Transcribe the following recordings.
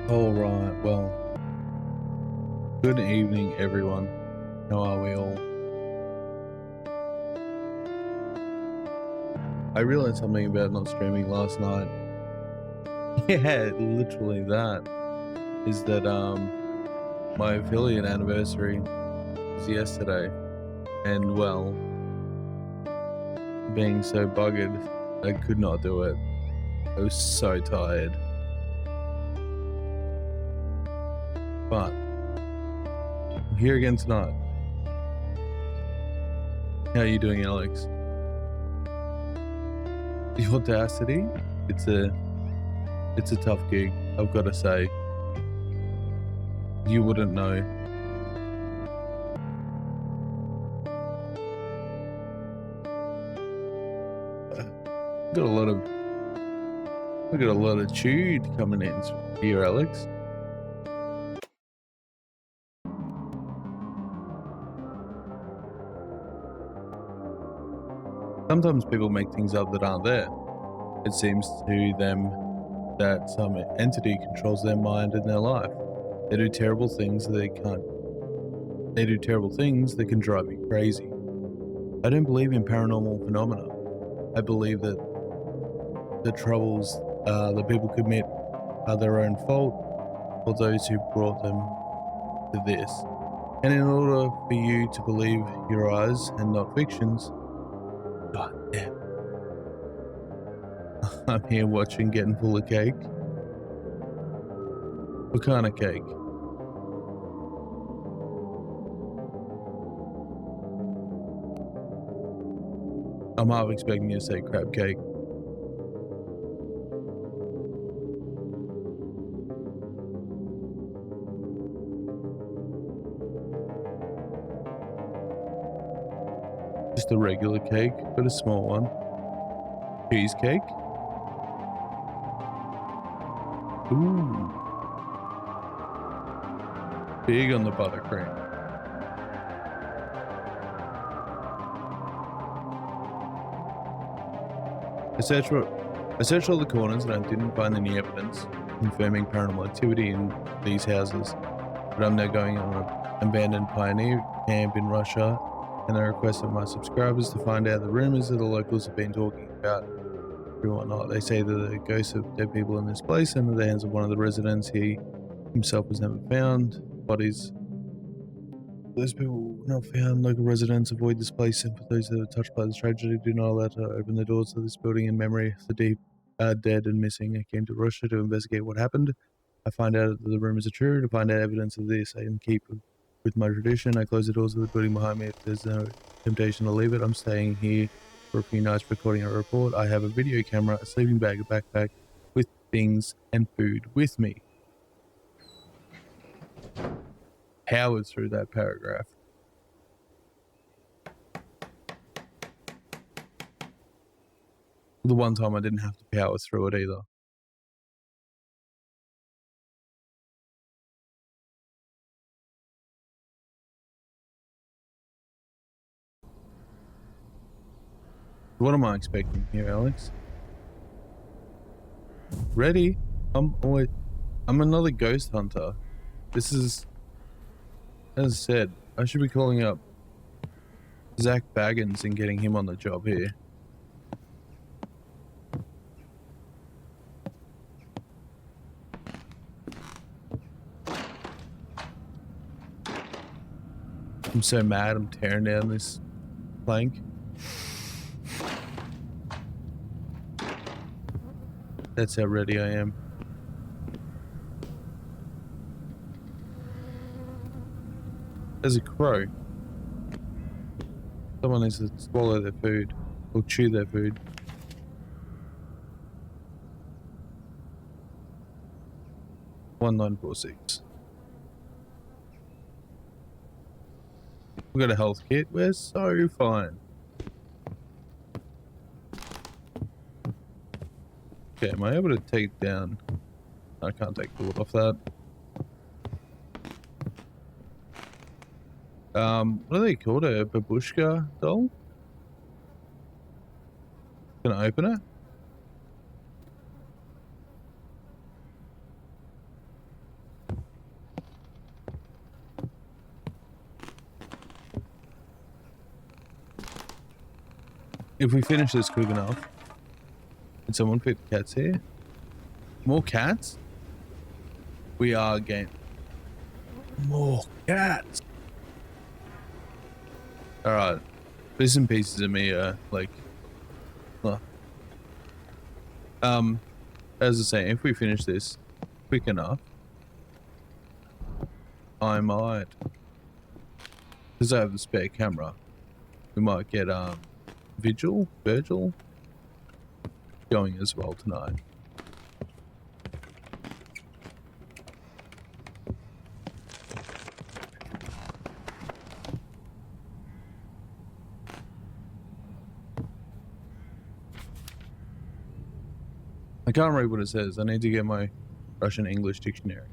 All right. Well, good evening, everyone. How are we all? I realized something about not streaming last night. Yeah, literally that is that my affiliate anniversary was yesterday, and well, being so buggered, I could not do it. I was so tired. But I'm here again tonight. How are you doing, Alex? The audacity? It's a tough gig, I've got to say. You wouldn't know. Got a lot of We got a lot of chewed coming in here, Alex. Sometimes people make things up that aren't there. It seems to them that some entity controls their mind and their life. They do terrible things that can drive you crazy. I don't believe in paranormal phenomena. I believe that the troubles that people commit are their own fault or those who brought them to this. And in order for you to believe your eyes and not fictions, god damn, I'm here watching Getting Full of Cake. What kind of cake? I'm half expecting you to say crab cake. Just a regular cake, but a small one. Cheesecake? Ooh. Big on the buttercream. I searched all the corners and I didn't find any evidence confirming paranormal activity in these houses. But I'm now going on an abandoned pioneer camp in Russia, and I requested my subscribers to find out the rumors that the locals have been talking about and whatnot. They say that the ghosts of dead people in this place and in the hands of one of the residents. He himself was never found. Bodies those people were not found. Local residents avoid this place, and for those that are touched by this tragedy, do not allow to open the doors to this building in memory of the dead and missing. I came to Russia to investigate what happened. I find out that the rumors are true. To find out evidence of this, I can keep with my tradition. I close the doors of the building behind me if there's no temptation to leave it. I'm staying here for a few nights recording a report. I have a video camera, a sleeping bag, a backpack with things and food with me. Powered through that paragraph. The one time I didn't have to power through it either. What am I expecting here, Alex? Ready? I'm another ghost hunter. This is, as I said, I should be calling up Zach Baggins and getting him on the job here. I'm so mad I'm tearing down this plank. That's how ready I am. There's a crow. Someone needs to swallow their food or chew their food. $1946. We got a health kit. We're so fine. Okay, am I able to take it down? I can't take the wood off that. What are they called? A babushka doll? Can I open it? If we finish this quick enough, can someone fit cats here? More cats? We are game. More cats. All right, bits and pieces of me are like, as I say, if we finish this quick enough, I might, because I have the spare camera, we might get Virgil going as well tonight. I can't read what it says. I need to get my Russian English dictionary.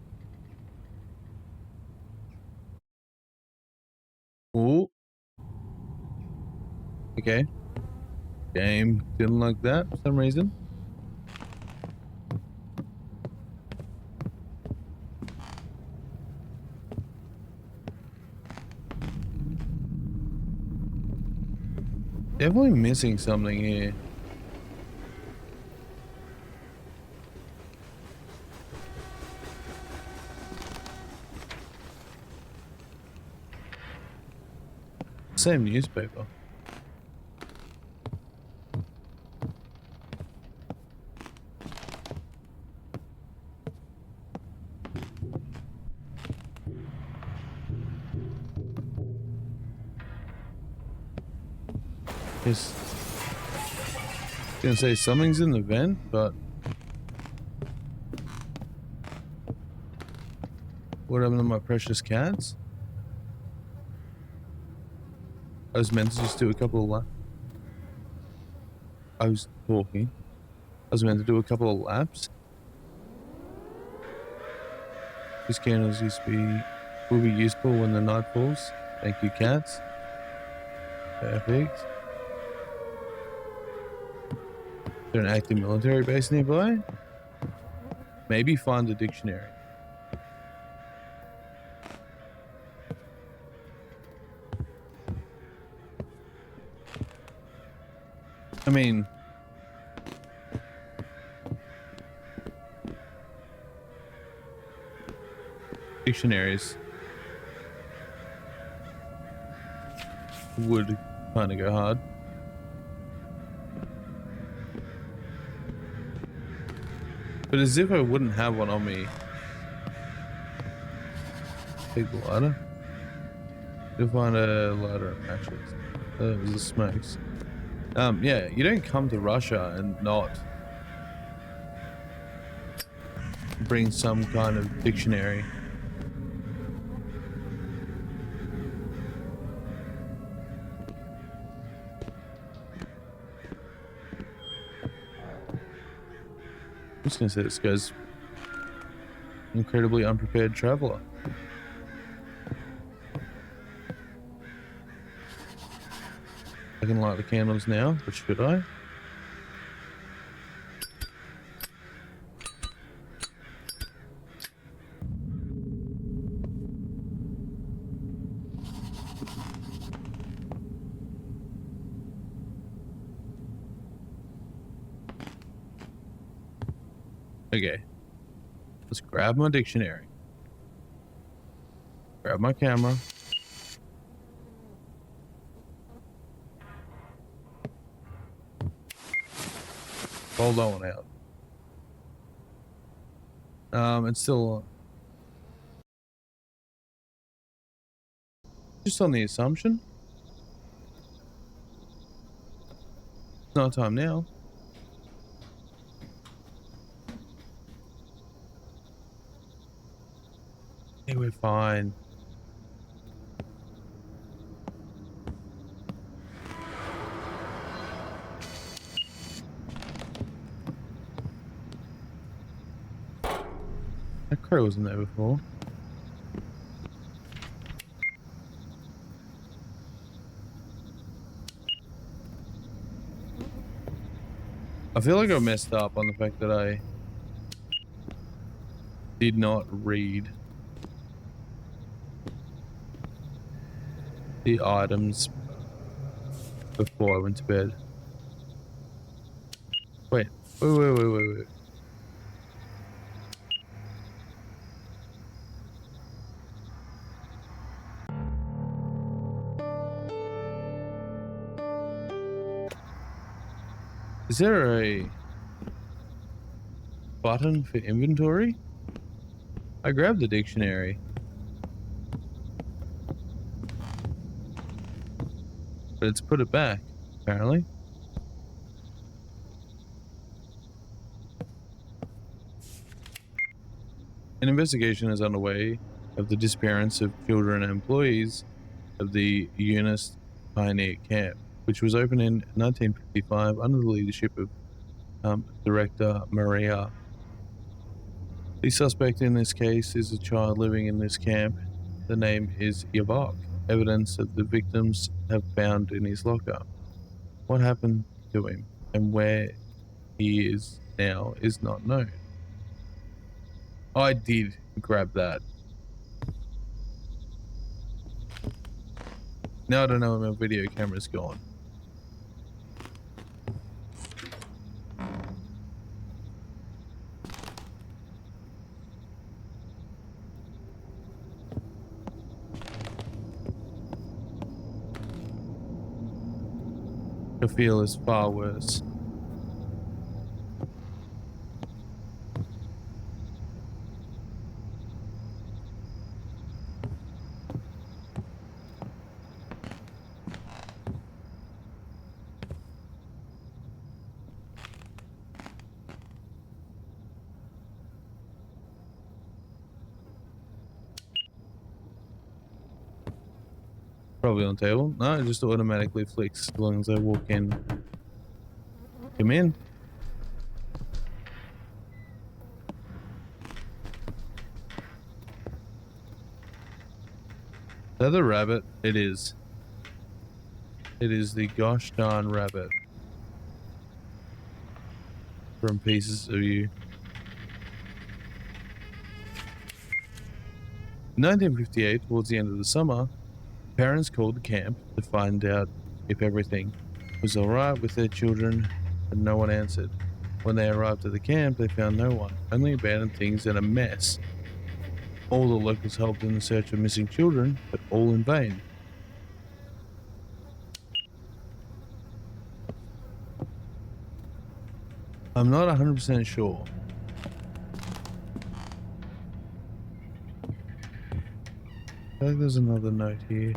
Oh. Okay. Game didn't like that for some reason. Definitely missing something here. Same newspaper. Just gonna say something's in the vent, but what happened to my precious cats? I was meant to just do a couple of laps. I was talking. I was meant to do a couple of laps. These candles will be useful when the night falls. Thank you, cats. Perfect. Is there an active military base nearby? Maybe find a dictionary. I mean, dictionaries would kind of go hard. But as if I wouldn't have one on me. Take the lighter. You'll find a lighter and matches. That was the smokes. Yeah, you don't come to Russia and not bring some kind of dictionary. I'm just gonna say this guy's incredibly unprepared traveler. I can light the candles now, but should I? Okay. Let's grab my dictionary. Grab my camera. Hold that one out. It's still just on the assumption. It's not time now. Hey, we're fine. That crow wasn't there before. I feel like I messed up on the fact that I did not read the items before I went to bed. Wait, wait. Is there a button for inventory? I grabbed the dictionary, but it's put it back, apparently. An investigation is underway of the disappearance of children and employees of the Eunice Pioneer Camp, which was opened in 1955 under the leadership of Director Maria. The suspect in this case is a child living in this camp. The name is Yavok. Evidence of the victims have found in his locker. What happened to him and where he is now is not known. I did grab that. Now I don't know where my video camera's gone. I feel is far worse. Probably on the table. No, it just automatically flicks as long as I walk in. Come in. Is that the rabbit? It is. It is the gosh darn rabbit. From Pieces of You. 1958, towards the end of the summer, parents called the camp to find out if everything was alright with their children, but no one answered. When they arrived at the camp, they found no one, only abandoned things and a mess. All the locals helped in the search of missing children, but all in vain. I'm not 100% sure. I feel like there's another note here.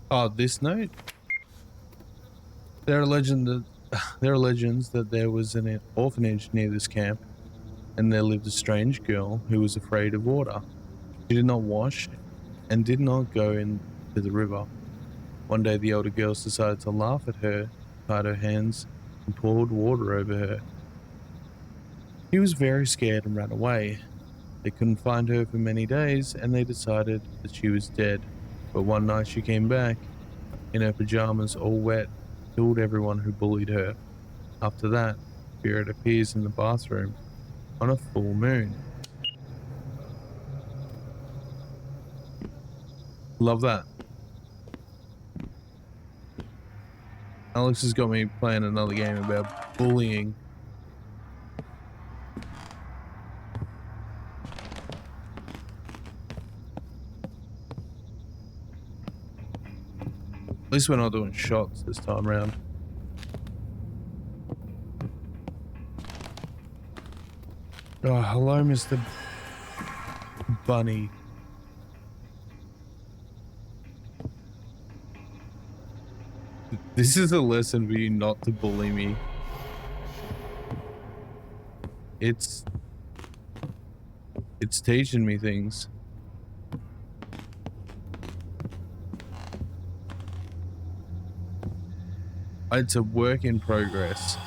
Oh, this note? There are legends that there was an orphanage near this camp, and there lived a strange girl who was afraid of water. She did not wash and did not go into the river. One day the older girls decided to laugh at her, tied her hands, and poured water over her. She was very scared and ran away. They couldn't find her for many days, and they decided that she was dead. But one night she came back, in her pajamas all wet, killed everyone who bullied her. After that, spirit appears in the bathroom on a full moon. Love that. Alex has got me playing another game about bullying. At least we're not doing shots this time around. Oh, hello, Mr. Bunny. This is a lesson for you not to bully me. It's teaching me things. It's a work in progress.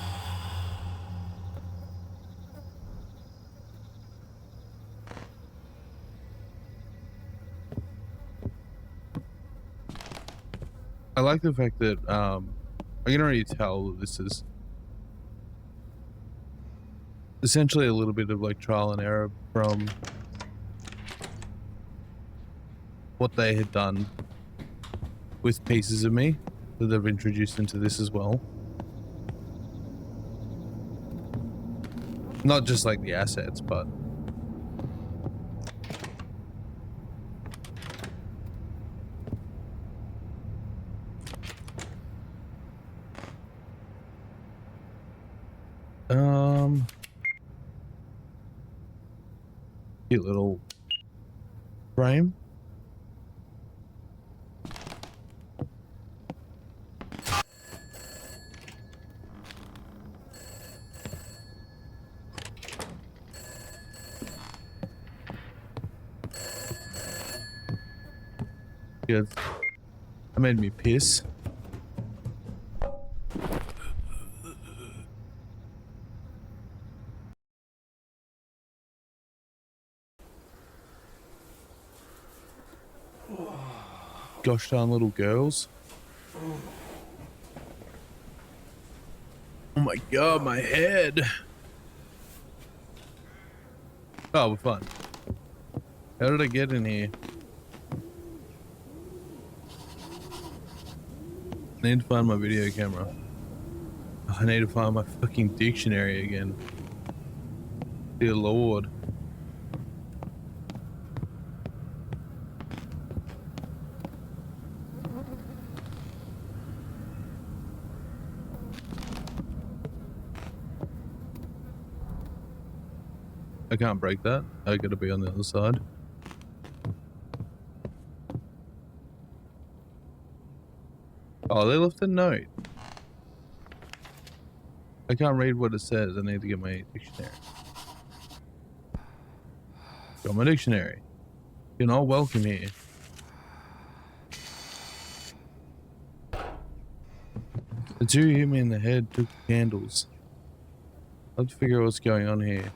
I like the fact that I can already tell that this is essentially a little bit of like trial and error from what they had done with pieces of me that they've introduced into this as well. Not just like the assets, but cute little frame. Good. That made me piss. Gosh darn little girls. Oh my god, my head. Oh, we're fine. How did I get in here? I need to find my video camera. I need to find my fucking dictionary again. Dear Lord. I can't break that. I gotta be on the other side. Oh, they left a note. I can't read what it says. I need to get my dictionary. Got my dictionary. You're not welcome here. The two hit me in the head, took the candles. I have to figure out what's going on here.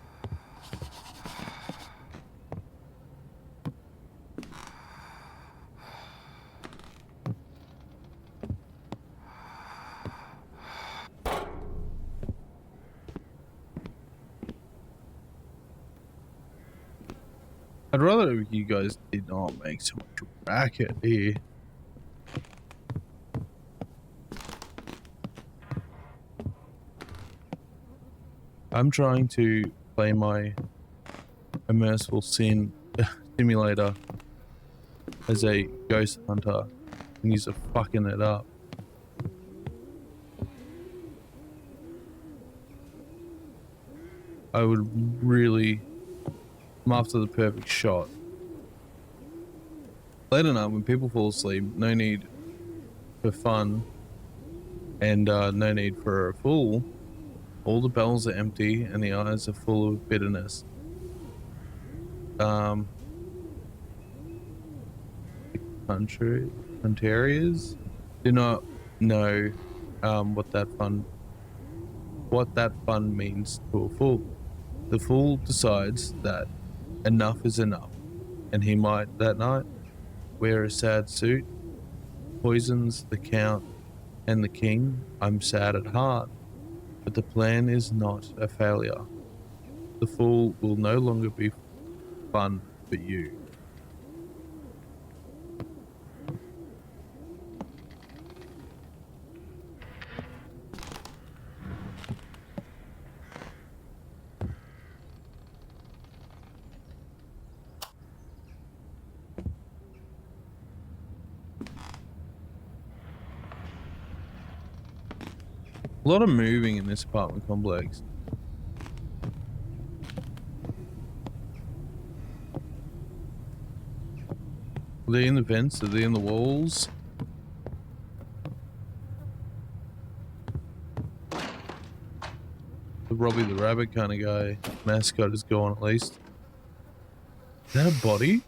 I'd rather if you guys did not make so much racket here. I'm trying to play my immersive simulator as a ghost hunter and you're fucking it up. I would really... I'm after the perfect shot. Late at night when people fall asleep, no need for fun and no need for a fool. All the bells are empty and the eyes are full of bitterness. Contrarians do not know what that fun means to a fool. The fool decides that enough is enough, and he might that night wear a sad suit, poisons the count and the king. I'm sad at heart, but the plan is not a failure. The fool will no longer be fun for you. A lot of moving in this apartment complex. Are they in the vents? Are they in the walls? The Robbie the Rabbit kind of guy. Mascot is gone at least. Is that a body?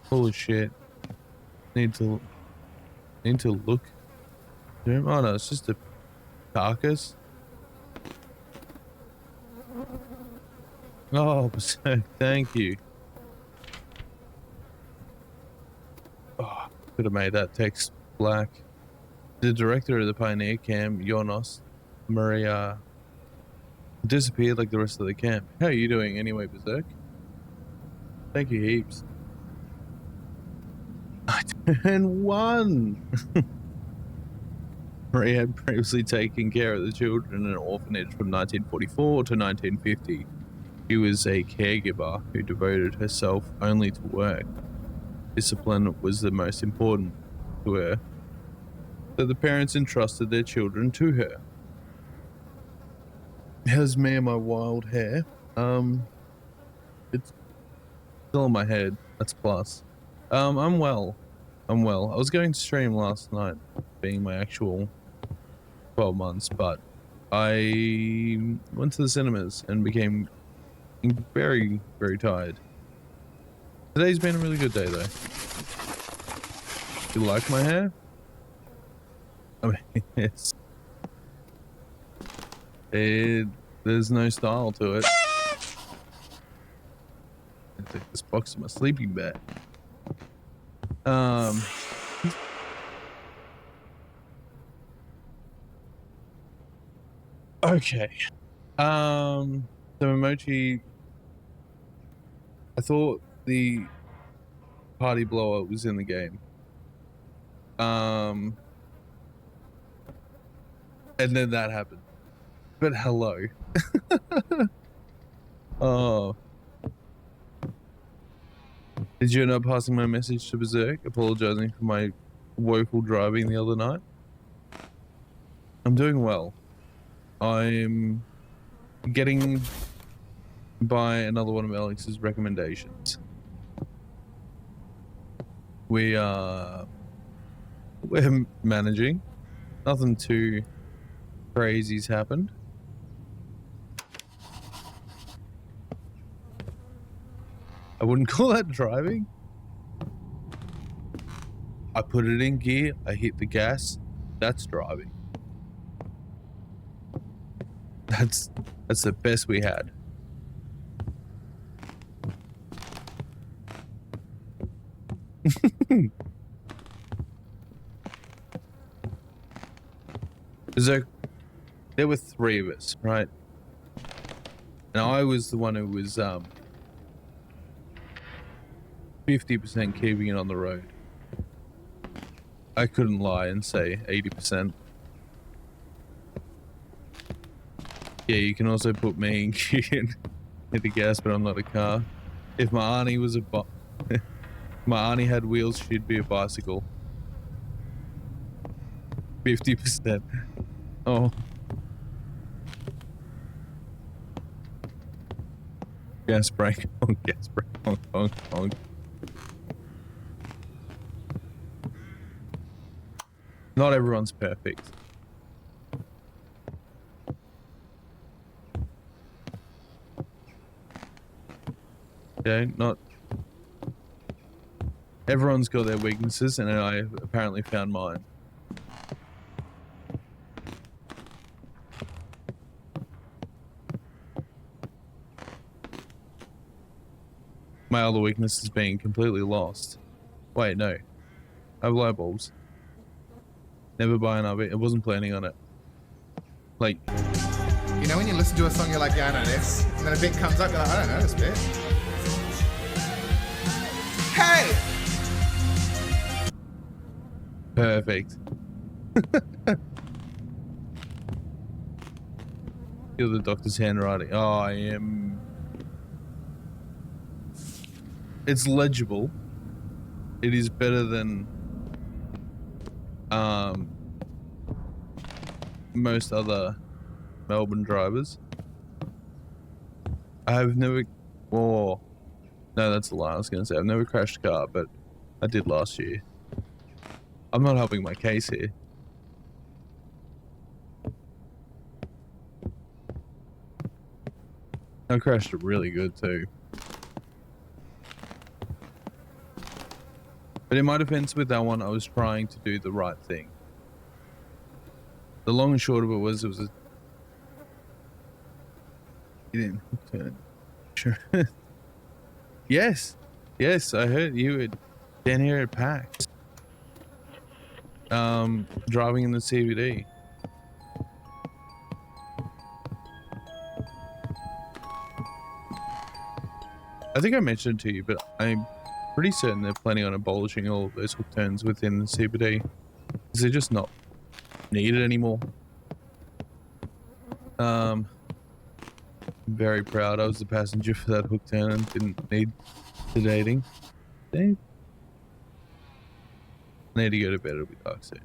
Holy shit. Need to look. Oh no, it's just a carcass. Oh, thank you. Could have made that text black. The director of the Pioneer camp, Jonas Maria, disappeared like the rest of the camp. How are you doing anyway, Berserk? Thank you heaps. I turned 1! Maria had previously taken care of the children in an orphanage from 1944 to 1950. She was a caregiver who devoted herself only to work. Discipline was the most important to her, so the parents entrusted their children to her. How's me and my wild hair? It's still in my head. That's plus. I'm well. I'm well. I was going to stream last night, being my actual 12 months, but I went to the cinemas and became very, very tired. Today's been a really good day, though. You like my hair? I mean, there's no style to it. I take this box in my sleeping bag. Okay. So Momochi, I thought the party blower was in the game. And then that happened. But hello. Oh. Did you end up passing my message to Berserk, apologizing for my woeful driving the other night? I'm doing well. I'm getting by another one of Alex's recommendations. We're managing. Nothing too crazy's happened. I wouldn't call that driving. I put it in gear, I hit the gas, that's driving. That's the best we had. So there were 3 of us, right? And I was the one who was 50% keeping it on the road. I couldn't lie and say 80%. Yeah, you can also put me in gear and hit the gas, but I'm not a car. If my auntie was my auntie had wheels, she'd be a bicycle. 50%. Oh. Gas brake. Oh, gas brake. Honk, honk, honk. Not everyone's perfect. Okay, not everyone's got their weaknesses, and I apparently found mine. My other weakness is being completely lost. Wait, no. I have light bulbs. Never buy another. I wasn't planning on it. Like, you know when you listen to a song, you're like, yeah, I know this. And then a bit comes up, you're like, I don't know this bit. Hey! Perfect. Feel the doctor's handwriting. Oh, I am... It's legible. It is better than most other Melbourne drivers. I have never... Oh, no, that's the lie I was going to say. I've never crashed a car, but I did last year. I'm not helping my case here. I crashed it really good too. But in my defense with that one, I was trying to do the right thing. The long and short of it was a... You didn't turn. Sure. Yes. Yes, I heard you down here at PAX. Driving in the CBD. I think I mentioned it to you, but I'm pretty certain they're planning on abolishing all of those hook turns within the CBD because they're just not needed anymore. I'm very proud I was the passenger for that hook turn and didn't need sedating. I need to go to bed, it'll be dark soon.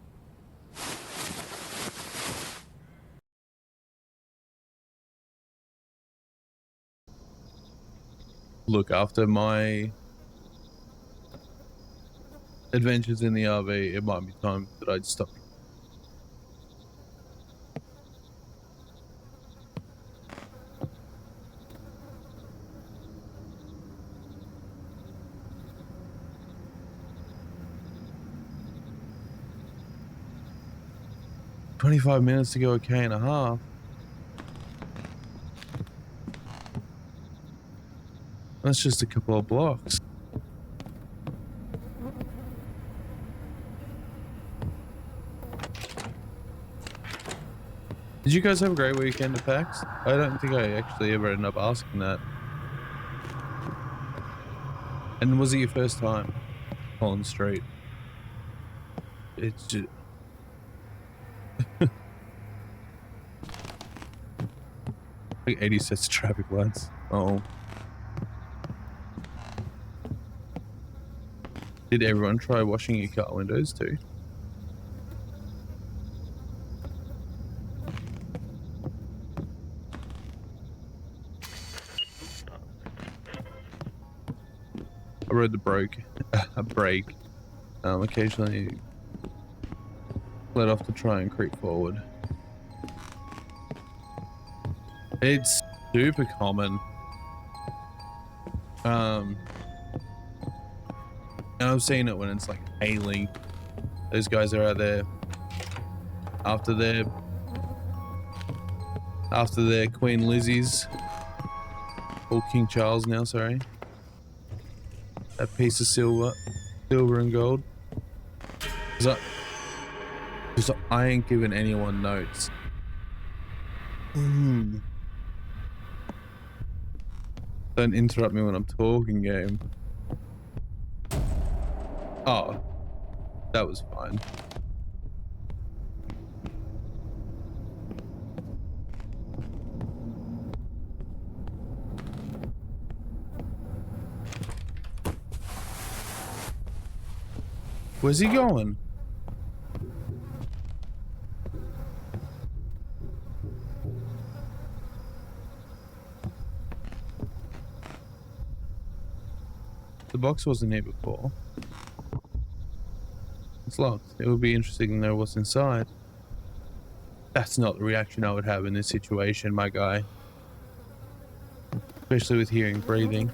Look, after my adventures in the RV, it might be time that I'd stop. "25 minutes to go a K&a-half. That's just a couple of blocks." Did you guys have a great weekend at PAX? I don't think I actually ever ended up asking that. And was it your first time on Street? It's just... like 80 sets of traffic lights. Oh. Did everyone try washing your car windows too? I rode the brake. Occasionally let off to try and creep forward. It's super common. And I've seen it when it's like hailing. Those guys are out there after their Queen Lizzie's, or King Charles now, sorry. That piece of silver and gold. Because I ain't giving anyone notes. Don't interrupt me when I'm talking, game. Oh, that was fine. Where's he going? The box wasn't here before. It's locked. It would be interesting to know what's inside. That's not the reaction I would have in this situation, my guy. Especially with hearing breathing.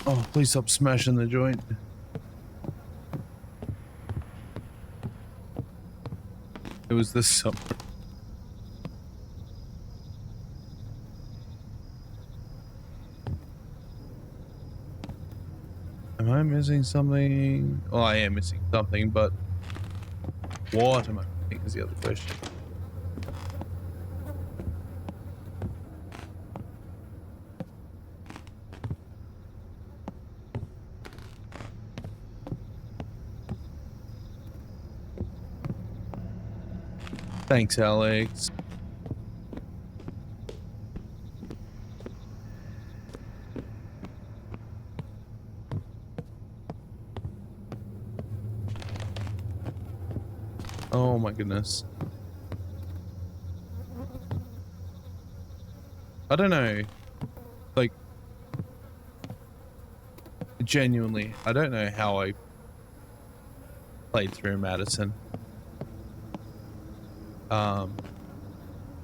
Oh, please stop smashing the joint. It was this summer. Am I missing something? Oh, I am missing something, but what am I missing is the other question. Thanks, Alex. Oh my goodness. I don't know. Like, genuinely, I don't know how I played through Madison.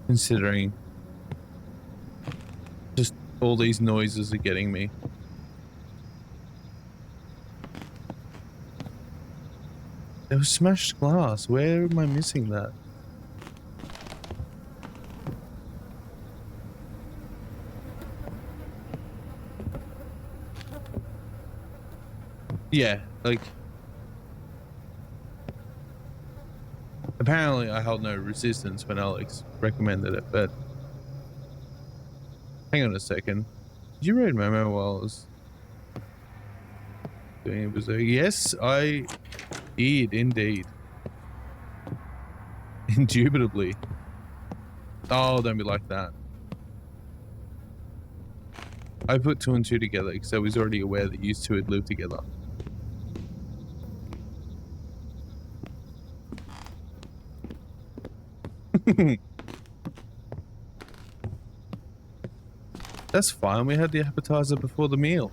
Considering just all these noises are getting me. There was smashed glass. Where am I missing that? Yeah, like apparently I held no resistance when Alex recommended it, but hang on a second. Did you read Memo while I was doing it? Was there? Yes, I did indeed. Indubitably. Oh, don't be like that. I put two and two together because I was already aware that you two had lived together. That's fine. We had the appetizer before the meal.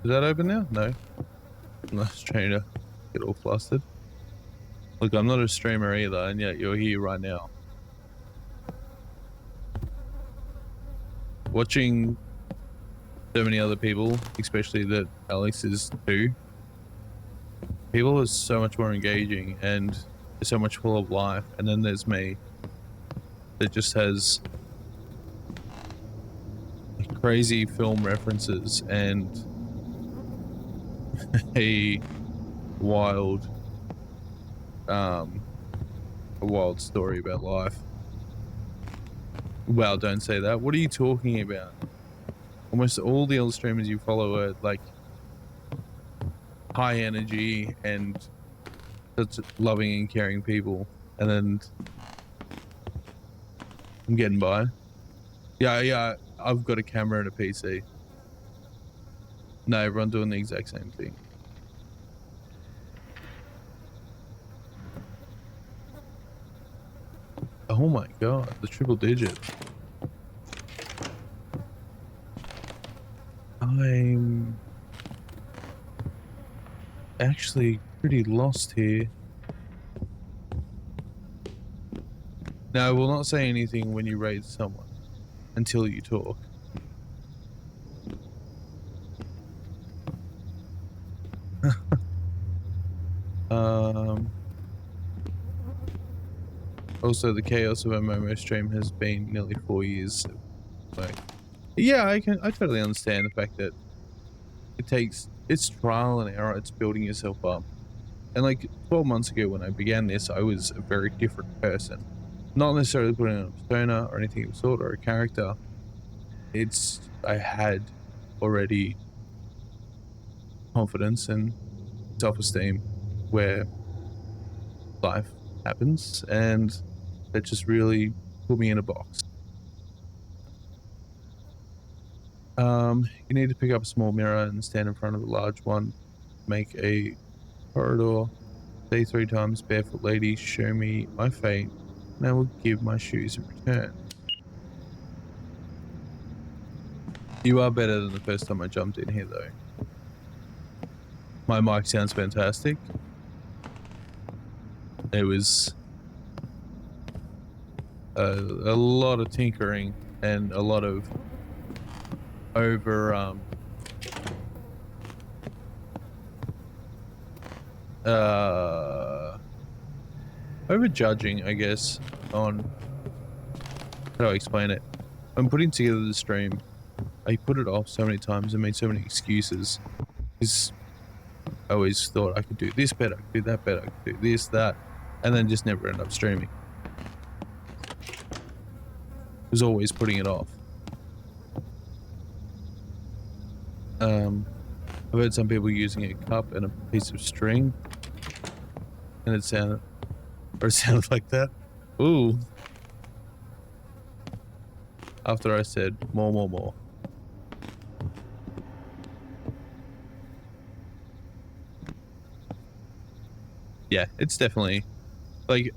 Is that open now? No. I'm not trying to get all flustered. Look, I'm not a streamer either, and yet you're here right now. Watching so many other people, especially that Alex is too, people are so much more engaging and so much full of life. And then there's me that just has crazy film references and a wild story about life. Well, don't say that. What are you talking about? Almost all the other streamers you follow are like high energy and such loving and caring people, and then I'm getting by. Yeah, I've got a camera and a PC. No, everyone doing the exact same thing. Oh my god, the triple digit. I'm actually pretty lost here. No, I will not say anything when you raid someone until you talk. Also, the chaos of a Momo stream has been nearly 4 years. Like, yeah, I totally understand the fact that it's trial and error, it's building yourself up. And like 12 months ago when I began this, I was a very different person. Not necessarily putting on a persona or anything of the sort or a character. I had already confidence and self-esteem where life happens, and that just really put me in a box. You need to pick up a small mirror and stand in front of a large one. Make a corridor. Say 3 times, barefoot lady, show me my fate, and I will give my shoes in return. You are better than the first time I jumped in here, though. My mic sounds fantastic. It was a lot of tinkering and a lot of over judging, I guess, on how do I explain it. I'm putting together the stream. I put it off so many times and made so many excuses because I always thought I could do this better, I could do that better, I could do this, that, and then just never end up streaming. I was always putting it off. I've heard some people using a cup and a piece of string, and it sounded like that. Ooh. After I said more. Yeah, it's definitely, like,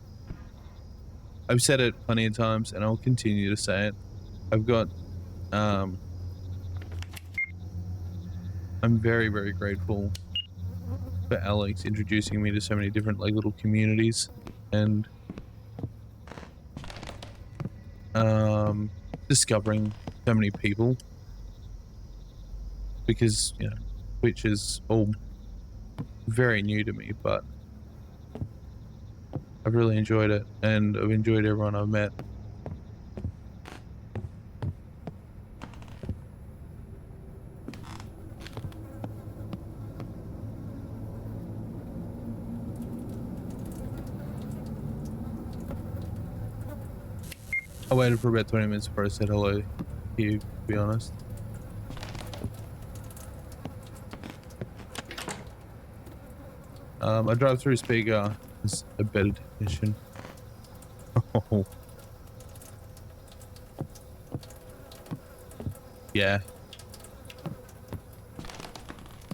I've said it plenty of times and I'll continue to say it. I've got, I'm very, very grateful for Alex introducing me to so many different, like, little communities and, discovering so many people because, you know, Twitch is all very new to me, but I've really enjoyed it, and I've enjoyed everyone I've met. I waited for about 20 minutes before I said hello to you, to be honest. I drive through speaker is a better definition. Oh. Yeah.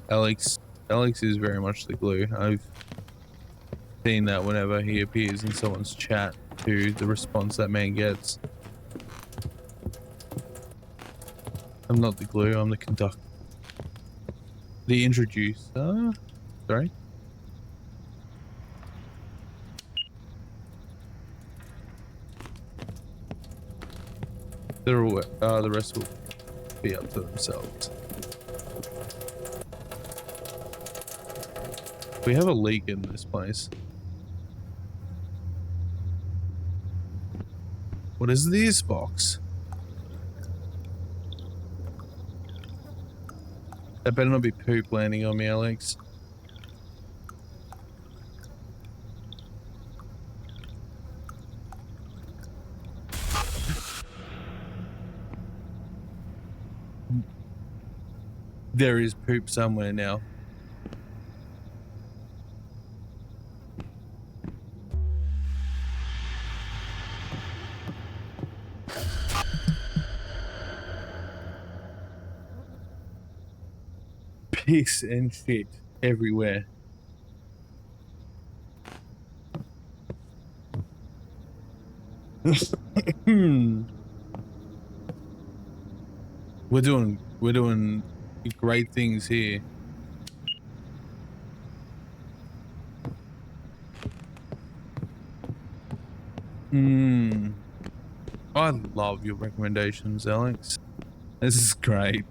Alex is very much the glue. I've seen that whenever he appears in someone's chat, to the response that man gets. I'm not the glue, I'm the conductor. The introducer? Sorry? The rest will be up to themselves. We have a leak in this place. What is this box? That better not be poop landing on me, Alex. There is poop somewhere now. Piss and shit everywhere. We're doing great things here. I love your recommendations, Alex. This is great.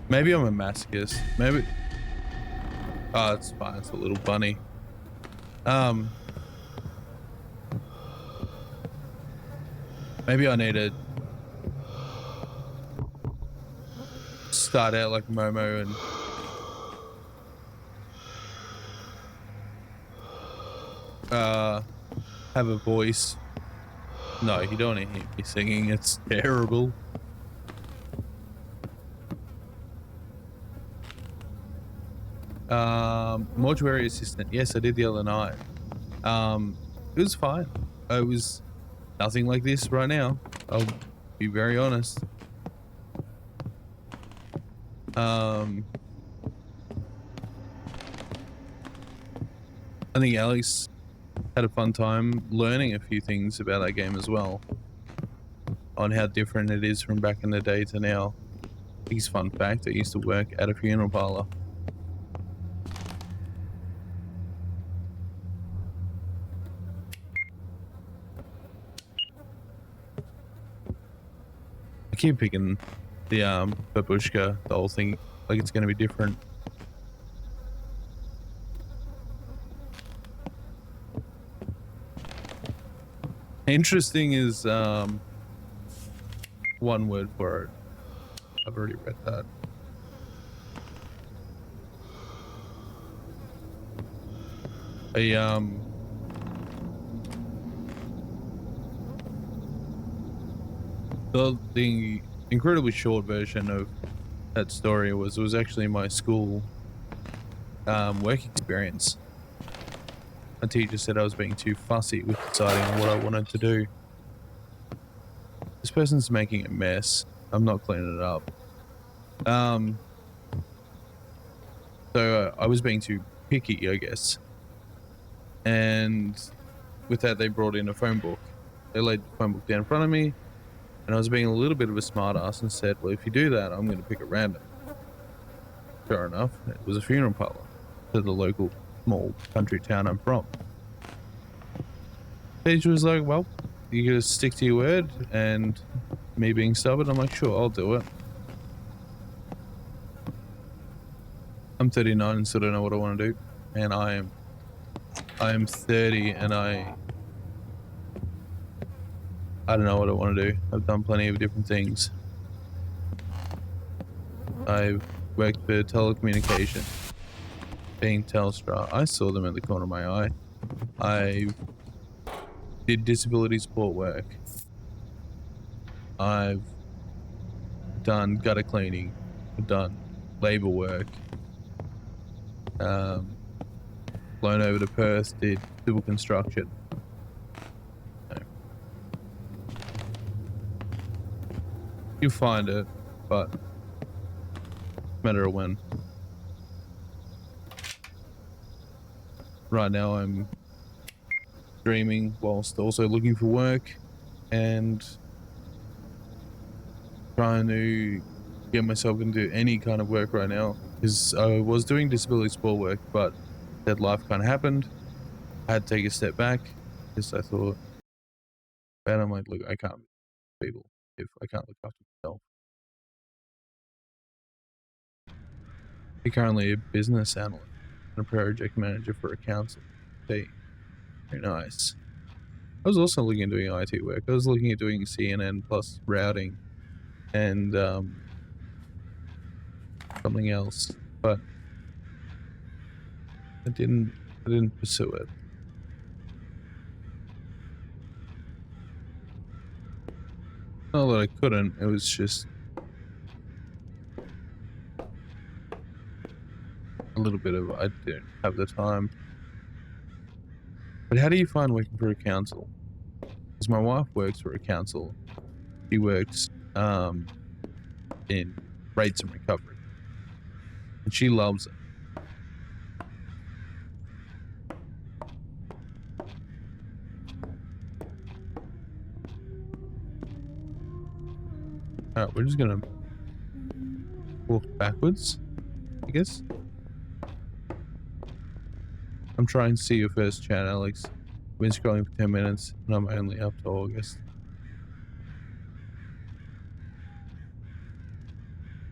Maybe I'm a masochist. Maybe. Oh, it's fine. It's a little bunny. Maybe I need to start out like Momo and have a voice. No, you don't want to hear me singing. It's terrible. Mortuary assistant. Yes, I did the other night. It was fine. It was nothing like this right now. I'll be very honest. I think Alex had a fun time learning a few things about that game as well, on how different it is from back in the day to now. I think it's a fun fact, I used to work at a funeral parlor. I keep picking the babushka, the whole thing, like it's going to be different. Interesting is one word for it. I've already read that. The incredibly short version of that story was, it was actually my school work experience. A teacher said I was being too fussy with deciding what I wanted to do. This person's making a mess. I'm not cleaning it up. So I was being too picky, I guess. And with that, they brought in a phone book. They laid the phone book down in front of me, and I was being a little bit of a smartass and said, well, if you do that, I'm going to pick at random. Sure enough, it was a funeral parlor to the local small country town I'm from. Teacher was like, well, you gotta stick to your word, and me being stubborn, I'm like, sure, I'll do it. I'm 39 and still don't know what I want to do. And I am 30 and I don't know what I want to do. I've done plenty of different things. I've worked for telecommunication, being Telstra. I saw them at the corner of my eye. I did disability support work. I've done gutter cleaning. I've done labor work. Flown over to Perth, did civil construction. So, you find it, but matter of when. Right now I'm dreaming whilst also looking for work and trying to get myself into any kind of work right now, because I was doing disability support work, but that life kind of happened. I had to take a step back because I thought, man, I'm like, look, I can't be people if I can't look after myself. I'm currently a business analyst and a project manager for a council. Very nice. I was also looking at doing IT work. I was looking at doing CNN plus routing and something else, but I didn't pursue it. Not that I couldn't, it was just a little bit of I didn't have the time. But how do you find working for a council? Because my wife works for a council. She works in rates and recovery, and she loves it. All right, we're just gonna walk backwards, I guess. I'm trying to see your first chat, Alex. I've been scrolling for 10 minutes, and I'm only up to August.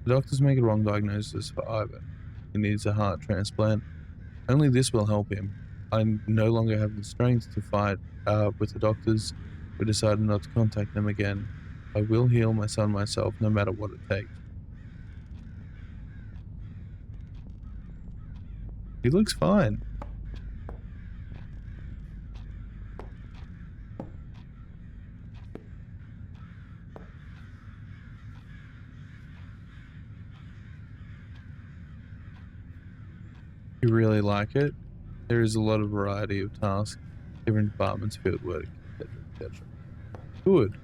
The doctors make a wrong diagnosis for Ivan. He needs a heart transplant. Only this will help him. I no longer have the strength to fight with the doctors. We decided not to contact them again. I will heal my son myself, no matter what it takes. He looks fine. You really like it? There is a lot of variety of tasks, different departments, field work, etc., etc. Good.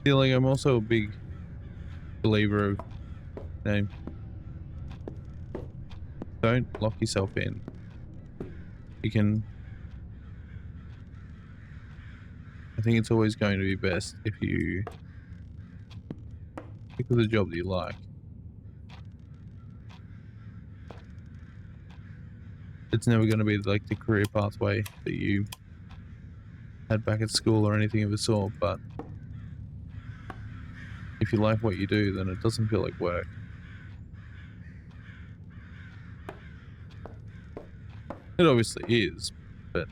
Feel like I'm also a big believer of, you know, don't lock yourself in. You can. I think it's always going to be best if you pick with a job that you like. It's never going to be like the career pathway that you had back at school or anything of the sort, but if you like what you do, then it doesn't feel like work. It obviously is, but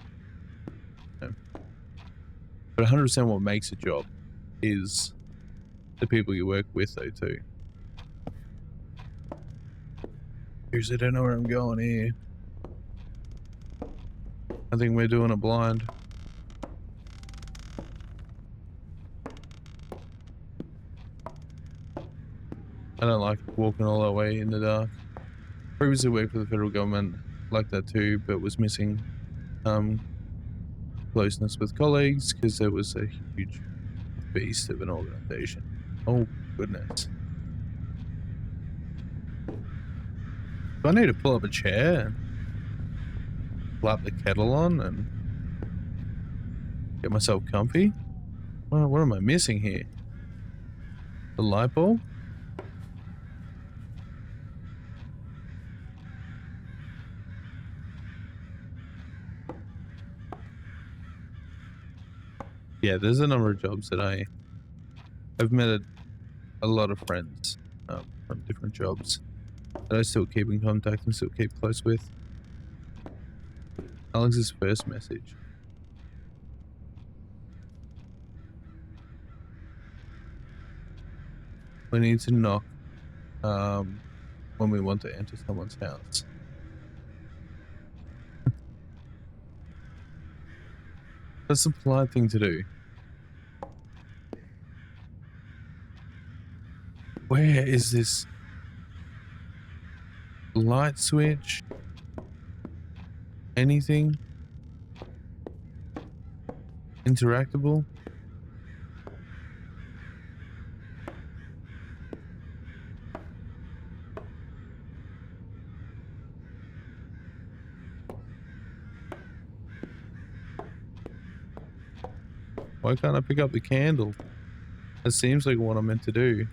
you know, but 100% what makes a job is the people you work with, though, too. Seriously, don't know where I'm going here. I think we're doing it blind. I don't like walking all that way in the dark. Previously worked for the federal government, like that too, but was missing closeness with colleagues because there was a huge beast of an organization. Oh goodness. Do I need to pull up a chair and slap the kettle on and get myself comfy? What am I missing here? The light bulb? Yeah, there's a number of jobs that I've met a lot of friends from different jobs that I still keep in contact and still keep close with. Alex's first message. We need to knock when we want to enter someone's house. That's a polite thing to do. Where is this light switch? Anything? Interactable? Why can't I pick up the candle? That seems like what I'm meant to do.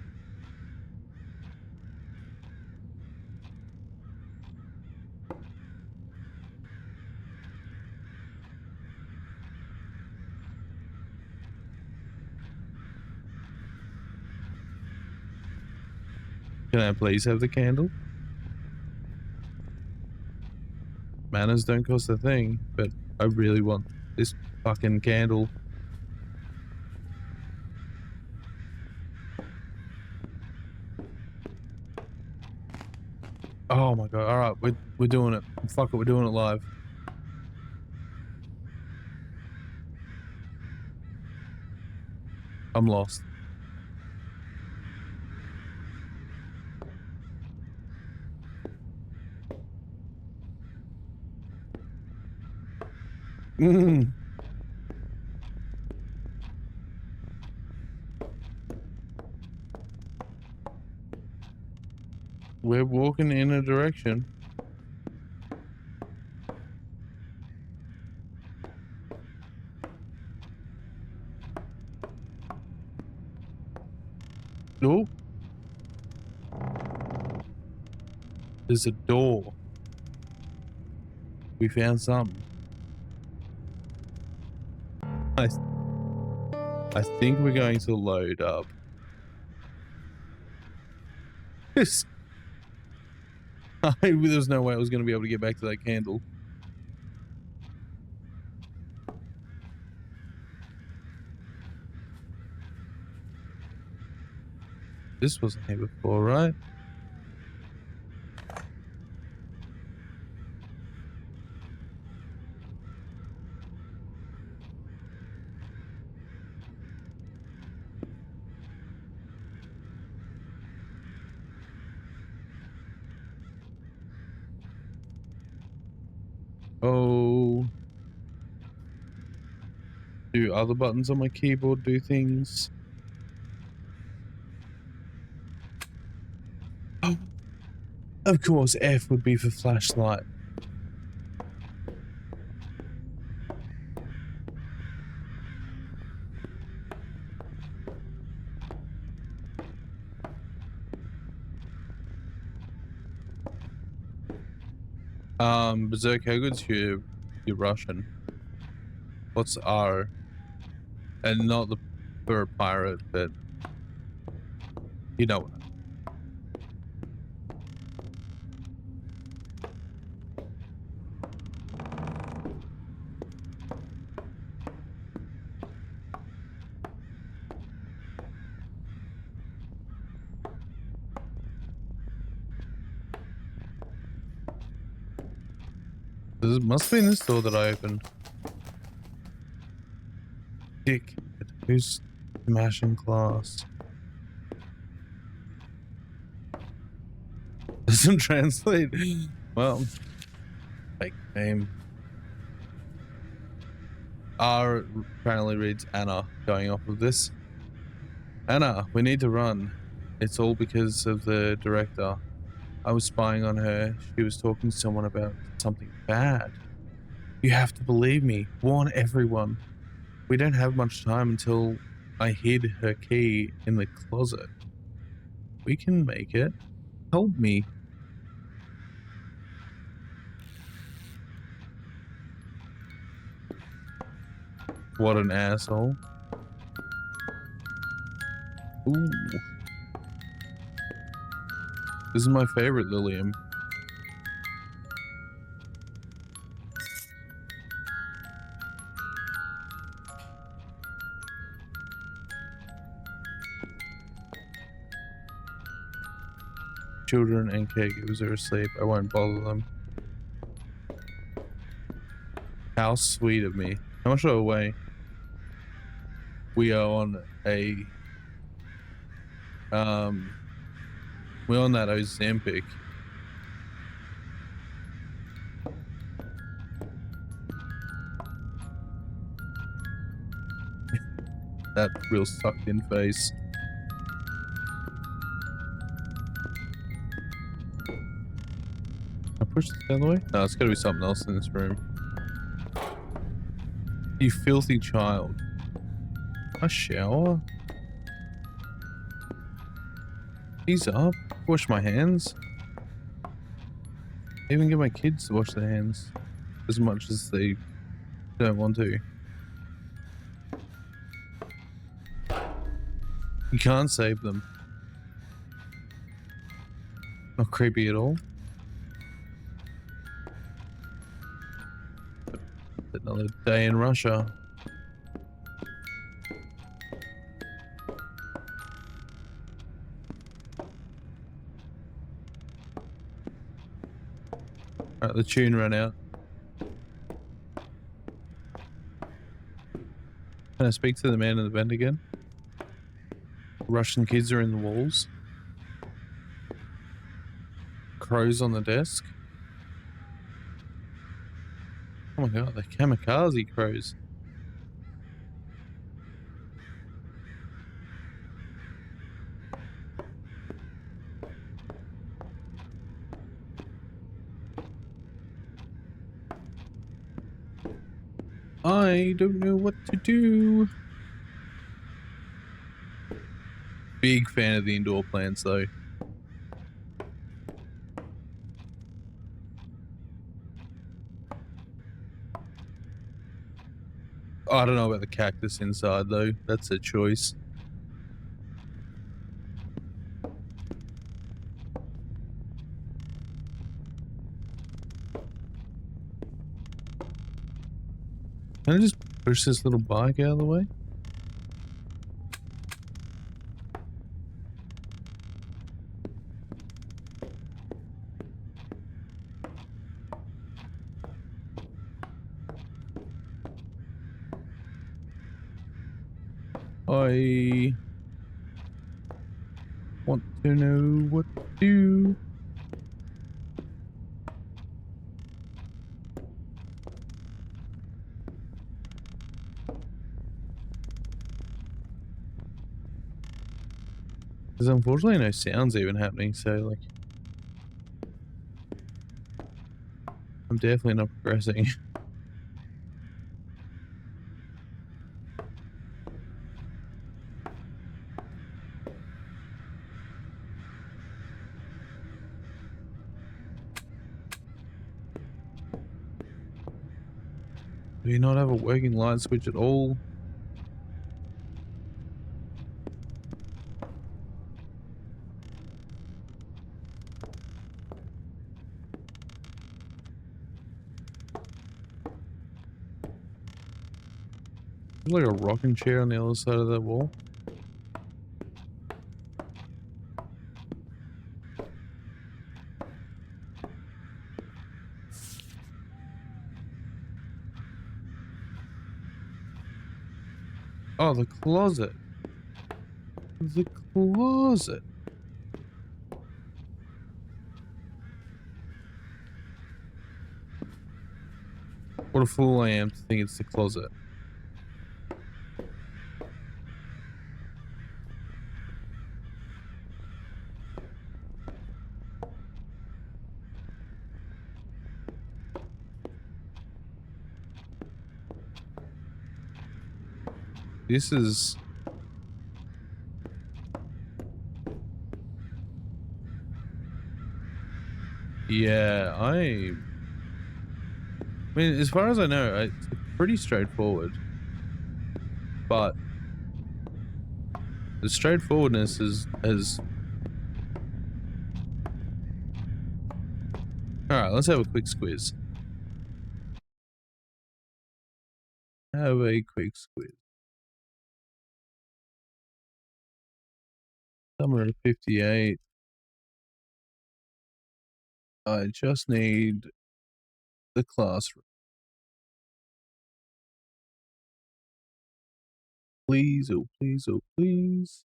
Can I please have the candle? Manners don't cost a thing, but I really want this fucking candle. Oh my god, alright, we're doing it. Fuck it, we're doing it live. I'm lost. Mm. We're walking in a direction. No. There's a door. We found something. I think we're going to load up. Yes. There's no way I was going to be able to get back to that candle. This wasn't here before, right? Oh. Do other buttons on my keyboard do things? Oh. Of course, F would be for flashlight. Berserk, how good's your Russian? What's R? And not the for a pirate, but you know what. This must be in this door that I opened. Dick, who's smashing glass? Doesn't translate. Well, fake name. R apparently reads Anna going off of this. Anna, we need to run. It's all because of the director. I was spying on her. She was talking to someone about something bad. You have to believe me. Warn everyone. We don't have much time until I hid her key in the closet. We can make it. Help me. What an asshole. Ooh. This is my favorite Lilium. Children and caregivers are asleep. I won't bother them. How sweet of me. How much do I weigh? We are on a we're on that Ozempic. That real sucked in face. I push this the other way? No, it's gotta be something else in this room. You filthy child. A shower? He's up. Wash my hands. I even get my kids to wash their hands as much as they don't want to. You can't save them. Not creepy at all. Another day in Russia. Alright, the tune ran out. Can I speak to the man in the vent again? Russian kids are in the walls. Crows on the desk. Oh my god, they're kamikaze crows. I don't know what to do. Big fan of the indoor plants though. Oh, I don't know about the cactus inside though. That's a choice. Can I just push this little bike out of the way? I want to know what to do. There's unfortunately no sounds even happening, so like I'm definitely not progressing. Do you not have a working light switch at all? There's like a rocking chair on the other side of that wall. Oh, the closet. The closet. What a fool I am to think it's the closet. This is... Yeah, I mean, as far as I know, it's pretty straightforward. But the straightforwardness has Alright, let's have a quick squiz. Have a quick squiz. Summer of 58. I just need the classroom. Please, oh please, oh please.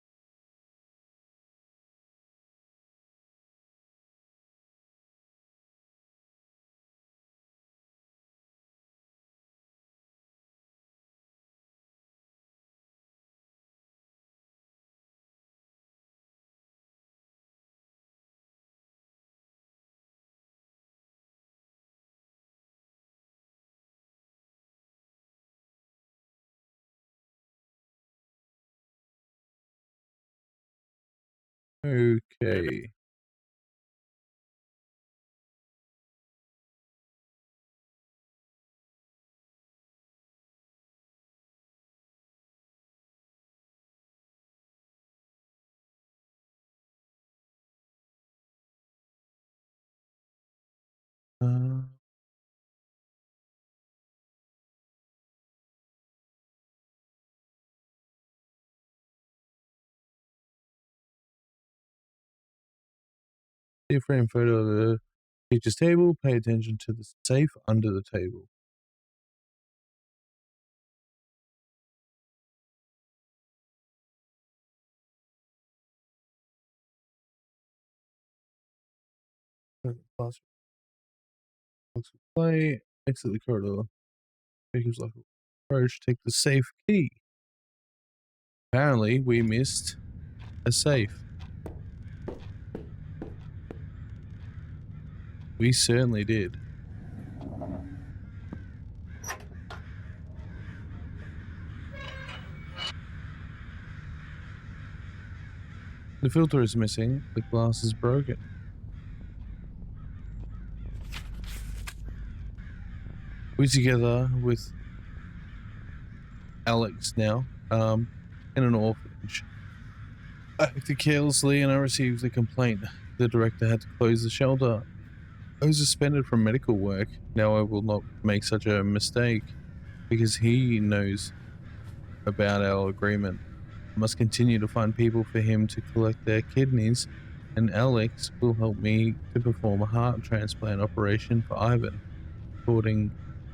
Okay. Uh, see a frame photo of the teacher's table. Pay attention to the safe under the table. Classroom. Box of play. Exit the corridor. Jacob's locker. Approach. Take the safe key. Apparently, we missed a safe. We certainly did. The filter is missing. The glass is broken. We're together with Alex now, in an orphanage. I acted carelessly and I received a complaint. The director had to close the shelter. I was suspended from medical work. Now I will not make such a mistake because he knows about our agreement. I must continue to find people for him to collect their kidneys, and Alex will help me to perform a heart transplant operation for Ivan, according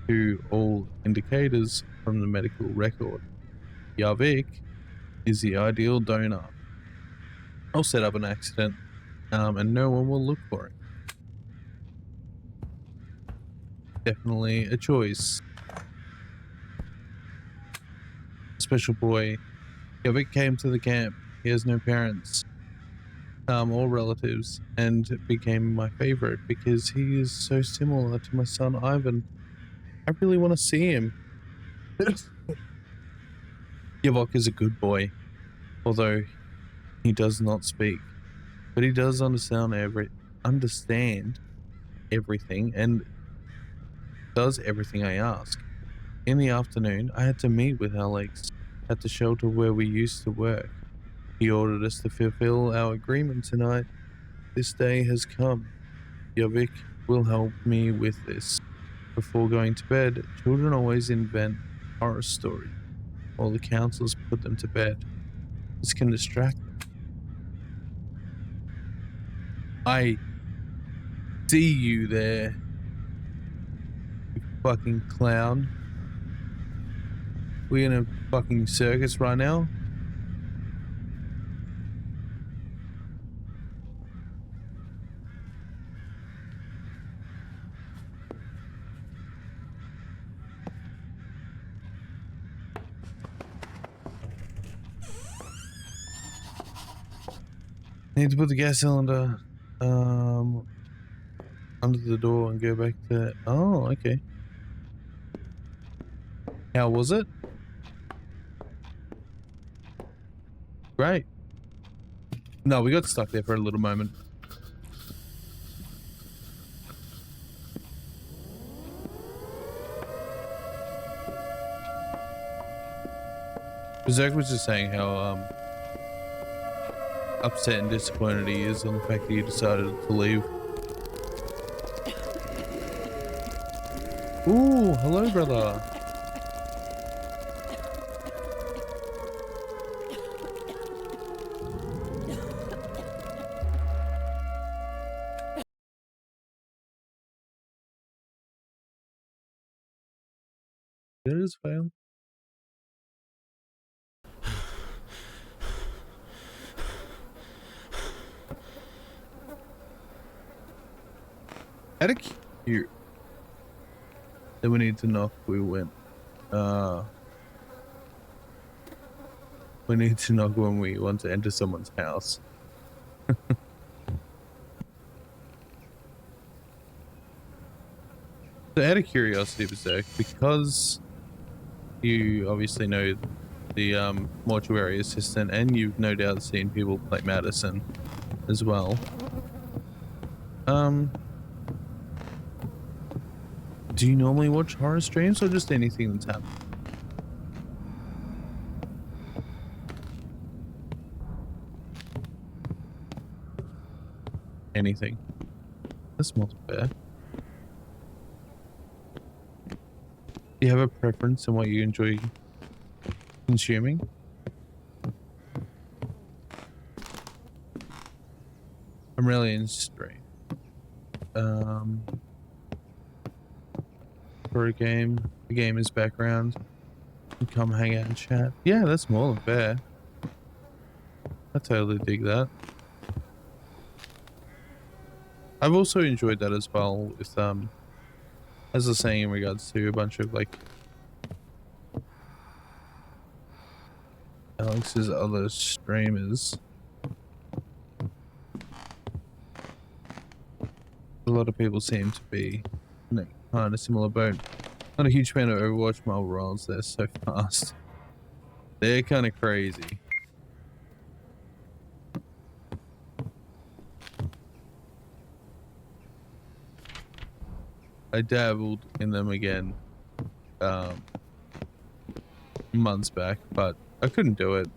to all indicators from the medical record. Javik is the ideal donor. I'll set up an accident, and no one will look for him. Definitely a choice. Special boy. Javik came to the camp. He has no parents, or relatives, and became my favorite because he is so similar to my son Ivan. I really want to see him. Javik is a good boy, although he does not speak, but he does understand everything and does everything I ask. In the afternoon, I had to meet with Alex at the shelter where we used to work. He ordered us to fulfill our agreement tonight. This day has come. Javik will help me with this. Before going to bed, children always invent horror stories while the counselors put them to bed. This can distract them. I see you there, you fucking clown. We in a fucking circus right now? Need to put the gas cylinder under the door and go back to... Oh, okay. How was it? Great. No, we got stuck there for a little moment. Berserk was just saying how upset and disappointed he is on the fact that you decided to leave. Ooh, hello, brother. Did it just fail? Out of cute. Then we need to knock. We went. We need to knock when we want to enter someone's house. So out of curiosity, Berserk, because you obviously know the mortuary assistant and you've no doubt seen people play Madison as well. Do you normally watch horror streams or just anything that's happening? Anything. That's not fair. Do you have a preference on what you enjoy consuming? I'm really into stream. For a game, the game is background. You come hang out and chat. Yeah, that's more than fair. I totally dig that. I've also enjoyed that as well with as I was saying in regards to a bunch of like Alex's other streamers. A lot of people seem to be in a kind of similar boat. Not a huge fan of Overwatch mobile rolls. They're so fast. They're kind of crazy. I dabbled in them again months back, but I couldn't do it.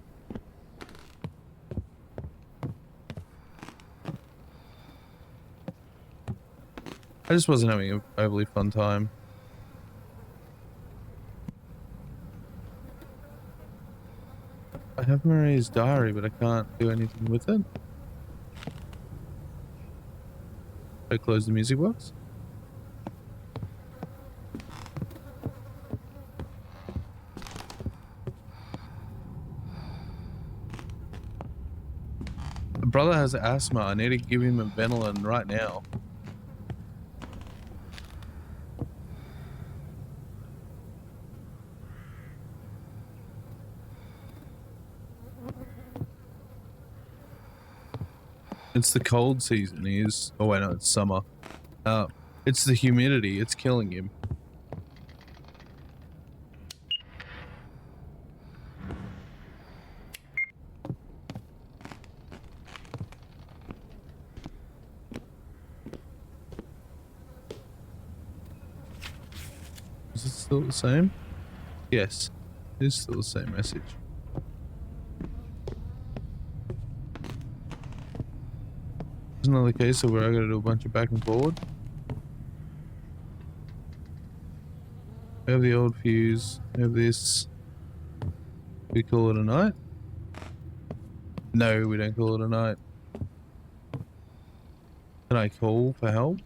I just wasn't having an overly fun time. I have Maria's diary, but I can't do anything with it. I close the music box. My brother has asthma. I need to give him a Ventolin right now. It's the cold season. Oh wait, no, it's summer. It's the humidity. It's killing him. Is it still the same? Yes, it is still the same message. There's another case of where I gotta do a bunch of back and forward. I have the old fuse. I have this. We call it a night? No, we don't call it a night. Can I call for help?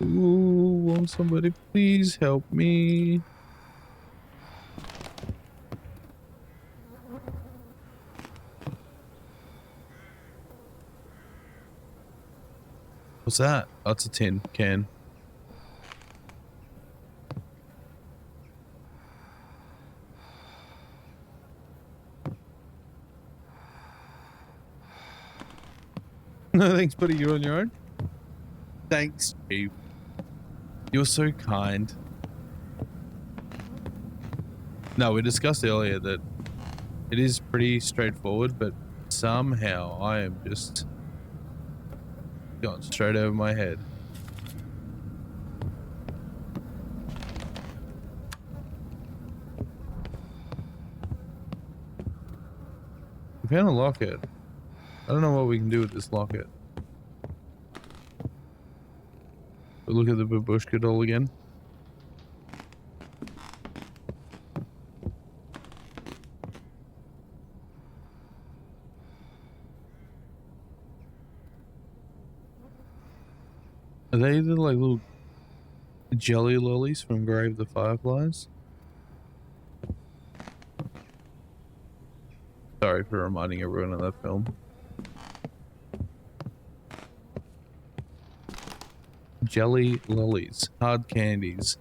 Ooh, won't somebody please help me? What's that? Oh, it's a tin can. No thanks, buddy. You're on your own. Thanks, Chief. You're so kind. No, we discussed earlier that it is pretty straightforward, but somehow I am just gone straight over my head. We found a locket. I don't know what we can do with this locket. But look at the babushka doll again. Are they the like little jelly lollies from Grave the Fireflies? Sorry for reminding everyone of that film. Jelly lollies, hard candies.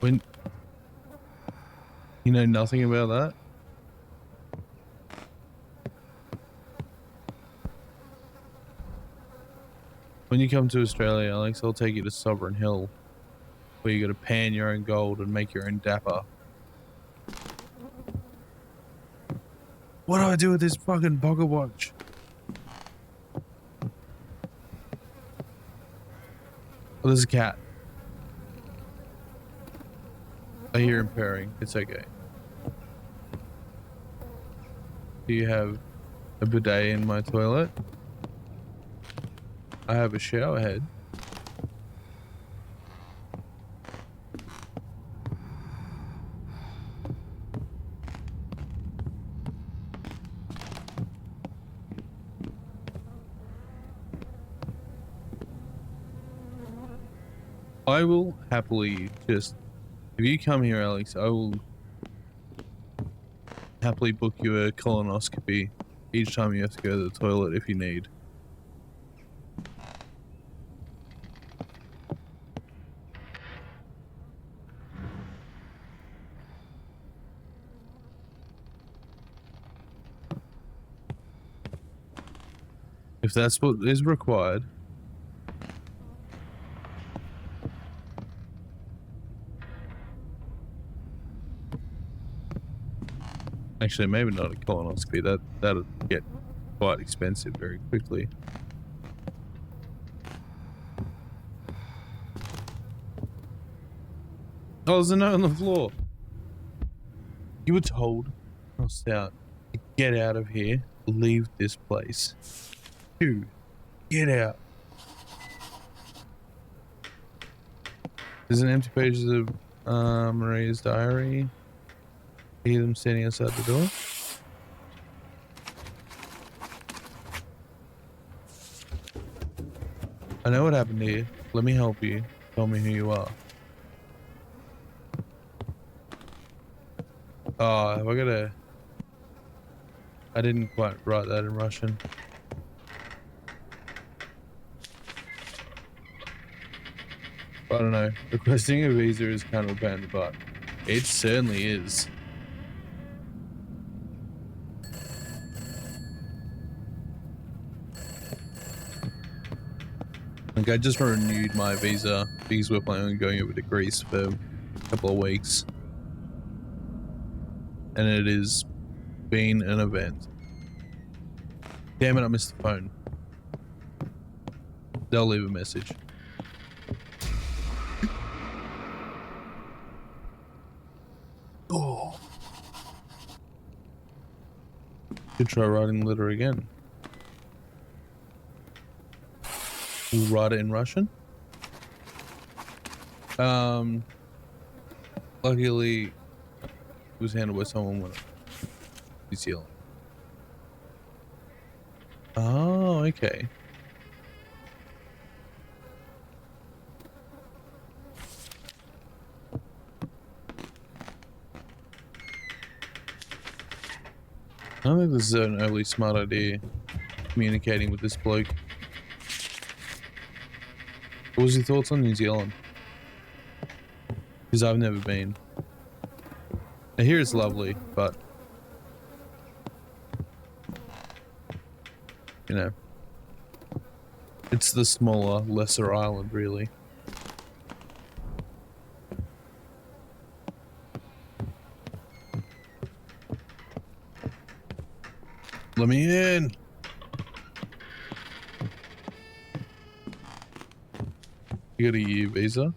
When you know nothing about that? When you come to Australia, Alex, I'll take you to Sovereign Hill, where you got to pan your own gold and make your own dapper. What do I do with this fucking pocket watch? Oh, there's a cat. I hear him purring. It's okay. Do you have a bidet in my toilet? I have a shower head. I will happily just, if you come here, Alex, I will happily book you a colonoscopy each time you have to go to the toilet if you need. If that's what is required. Actually, maybe not a colonoscopy. That'll get quite expensive very quickly. Oh, there's a note on the floor. You were told, crossed out, to get out of here, leave this place. Dude, get out. There's an empty pages of Maria's diary. I hear them standing outside the door. I know what happened here. Let me help you. Tell me who you are. Oh, have I gotta... I didn't quite write that in Russian. I don't know. Requesting a visa is kind of a pain in the butt. It certainly is. Like, I just renewed my visa because we're planning on going over to Greece for a couple of weeks. And it has been an event. Damn it, I missed the phone. They'll leave a message. Oh. Could try writing the letter again. We'll write it in Russian. Luckily, it was handled by someone with New Zealand. Oh, okay. I don't think this is an overly smart idea, communicating with this bloke. What was your thoughts on New Zealand? Because I've never been. I hear it's lovely, but you know, it's the smaller, lesser island, really. Let me in. You got a EU visa?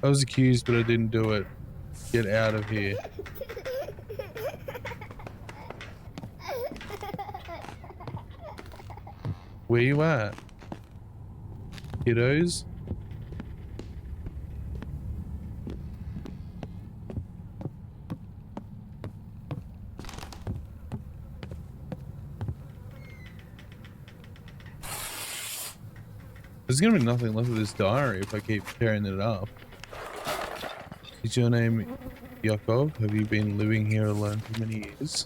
I was accused, but I didn't do it. Get out of here. Where you at? Kiddos? There's gonna be nothing left of this diary if I keep tearing it up. Is your name Yakov? Have you been living here alone for many years?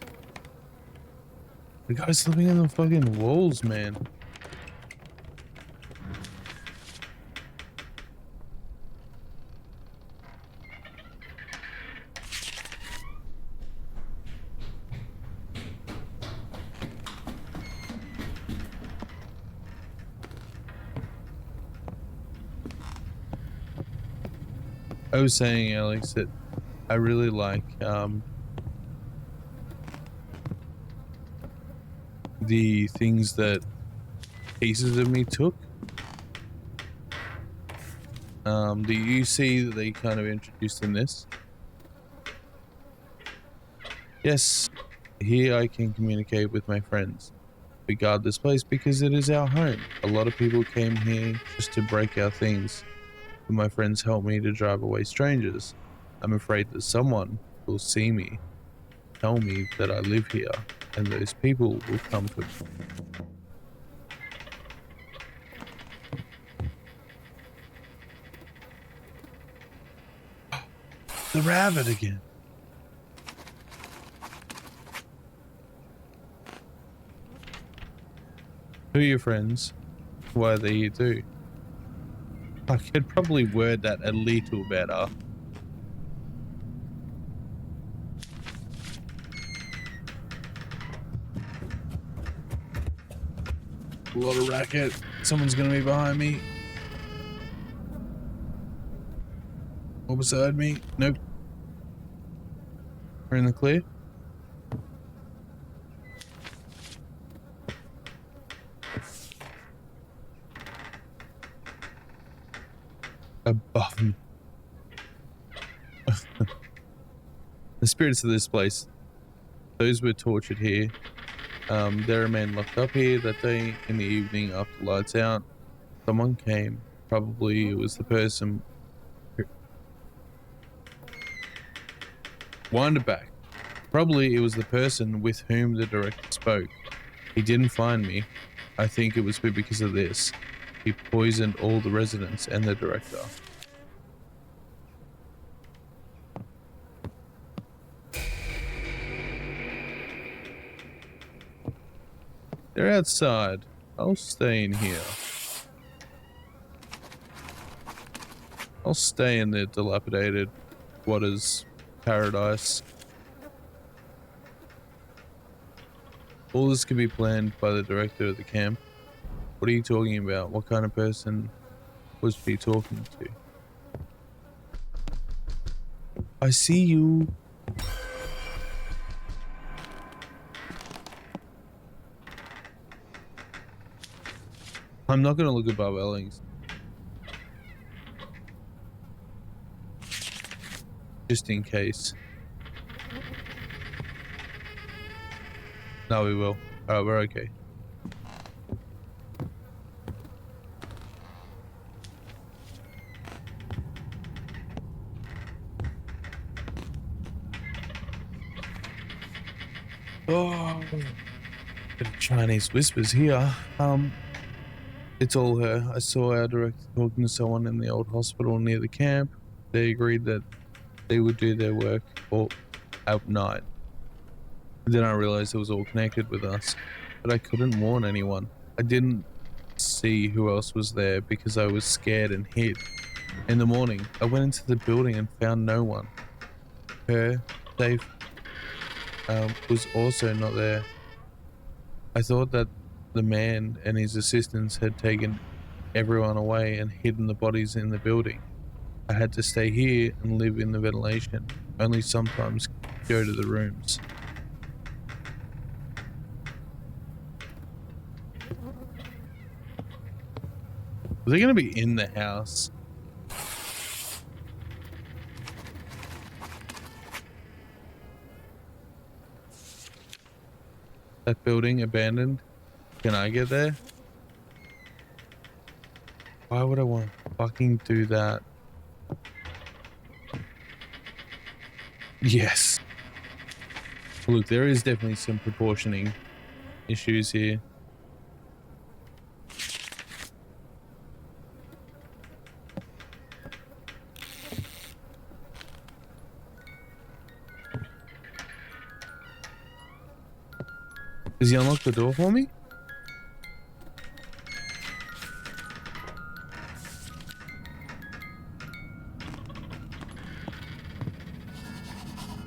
The guy's living in the fucking walls, man. I was saying, Alex, that I really like the things that pieces of me took. Do you see that they kind of introduced in this? Yes, here I can communicate with my friends. We guard this place because it is our home. A lot of people came here just to break our things, but my friends help me to drive away strangers. I'm afraid that someone will see me, tell me that I live here, and those people will come to me. The rabbit again. Who are your friends? Why are they here too? I could probably word that a little better. A lot of racket. Someone's gonna be behind me. Or beside me. Nope. We're in the clear. Above me. The spirits of this place. Those were tortured here. There are men locked up here that day in the evening after lights out. Someone came. Probably it was the person. Wind it back. Probably it was the person with whom the director spoke. He didn't find me. I think it was because of this. He poisoned all the residents and the director. They're outside. I'll stay in here. I'll stay in the dilapidated waters paradise. All this could be planned by the director of the camp. What are you talking about? What kind of person was she talking to? I see you. I'm not going to look above Ellings. Just in case. No, we will. Alright, we're okay. Oh, bit of Chinese whispers here. It's all her. I saw our director talking to someone in the old hospital near the camp. They agreed that they would do their work all at night. Then I realized it was all connected with us, but I couldn't warn anyone. I didn't see who else was there because I was scared and hid. In the morning, I went into the building and found no one. Her safe was also not there. I thought that the man and his assistants had taken everyone away and hidden the bodies in the building. I had to stay here and live in the ventilation, only sometimes go to the rooms. Was they going to be in the house? That building abandoned? Can I get there? Why would I want to fucking do that? Yes. Look, there is definitely some proportioning issues here. Does he unlock the door for me?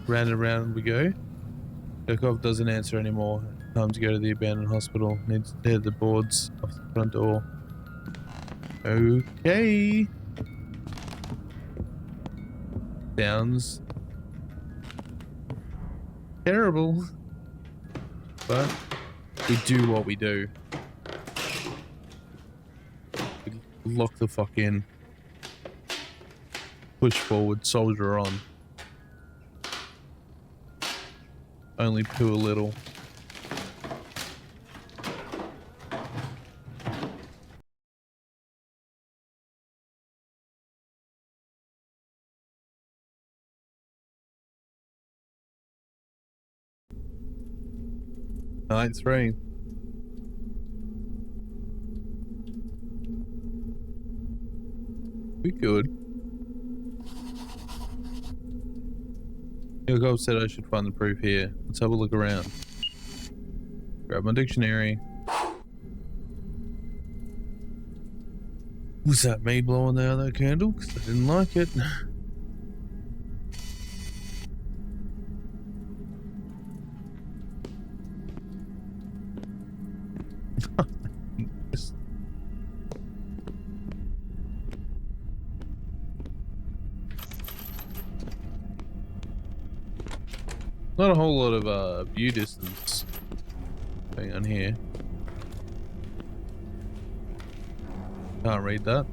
Round and round we go. Kirkhoff doesn't answer anymore. Time to go to the abandoned hospital. Needs to tear the boards off the front door. Okay. Sounds terrible. But we do what we do. We lock the fuck in. Push forward, soldier on. Only poo a little. Night 3. We good. Yakov said I should find the proof here. Let's have a look around. Grab my dictionary. Was that me blowing out that candle? Because I didn't like it. Not a whole lot of view distance going on here. Can't read that.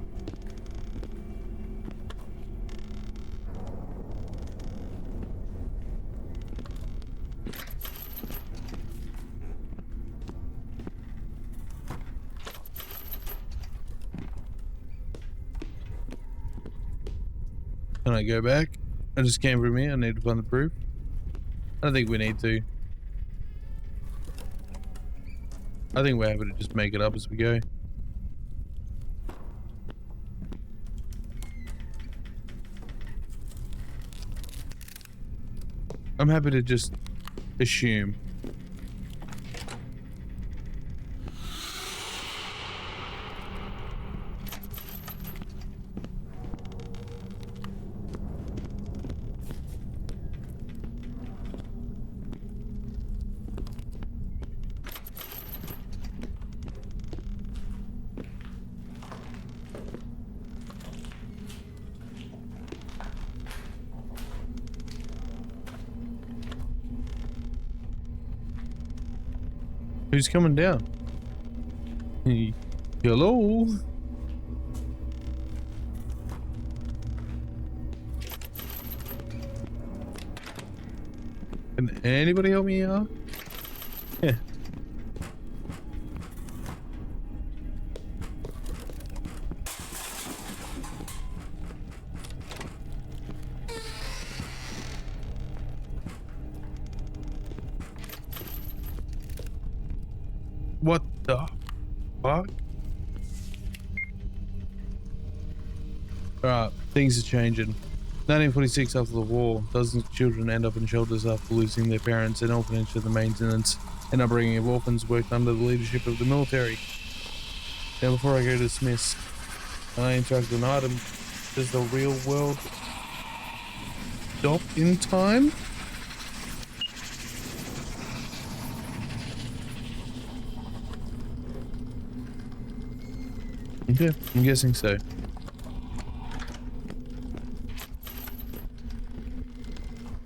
Can I go back? I just came from here. I need to find the proof. I don't think we need to. I think we're happy to just make it up as we go. I'm happy to just assume. Who's coming down? Hello? Can anybody help me out? Yeah. What the fuck? Alright, things are changing. 1946, after the war, dozens of children end up in shelters after losing their parents. An orphanage for the maintenance and upbringing of orphans worked under the leadership of the military. Now before I go to dismiss, I interact with an item. Does the real world stop in time? Okay, I'm guessing so.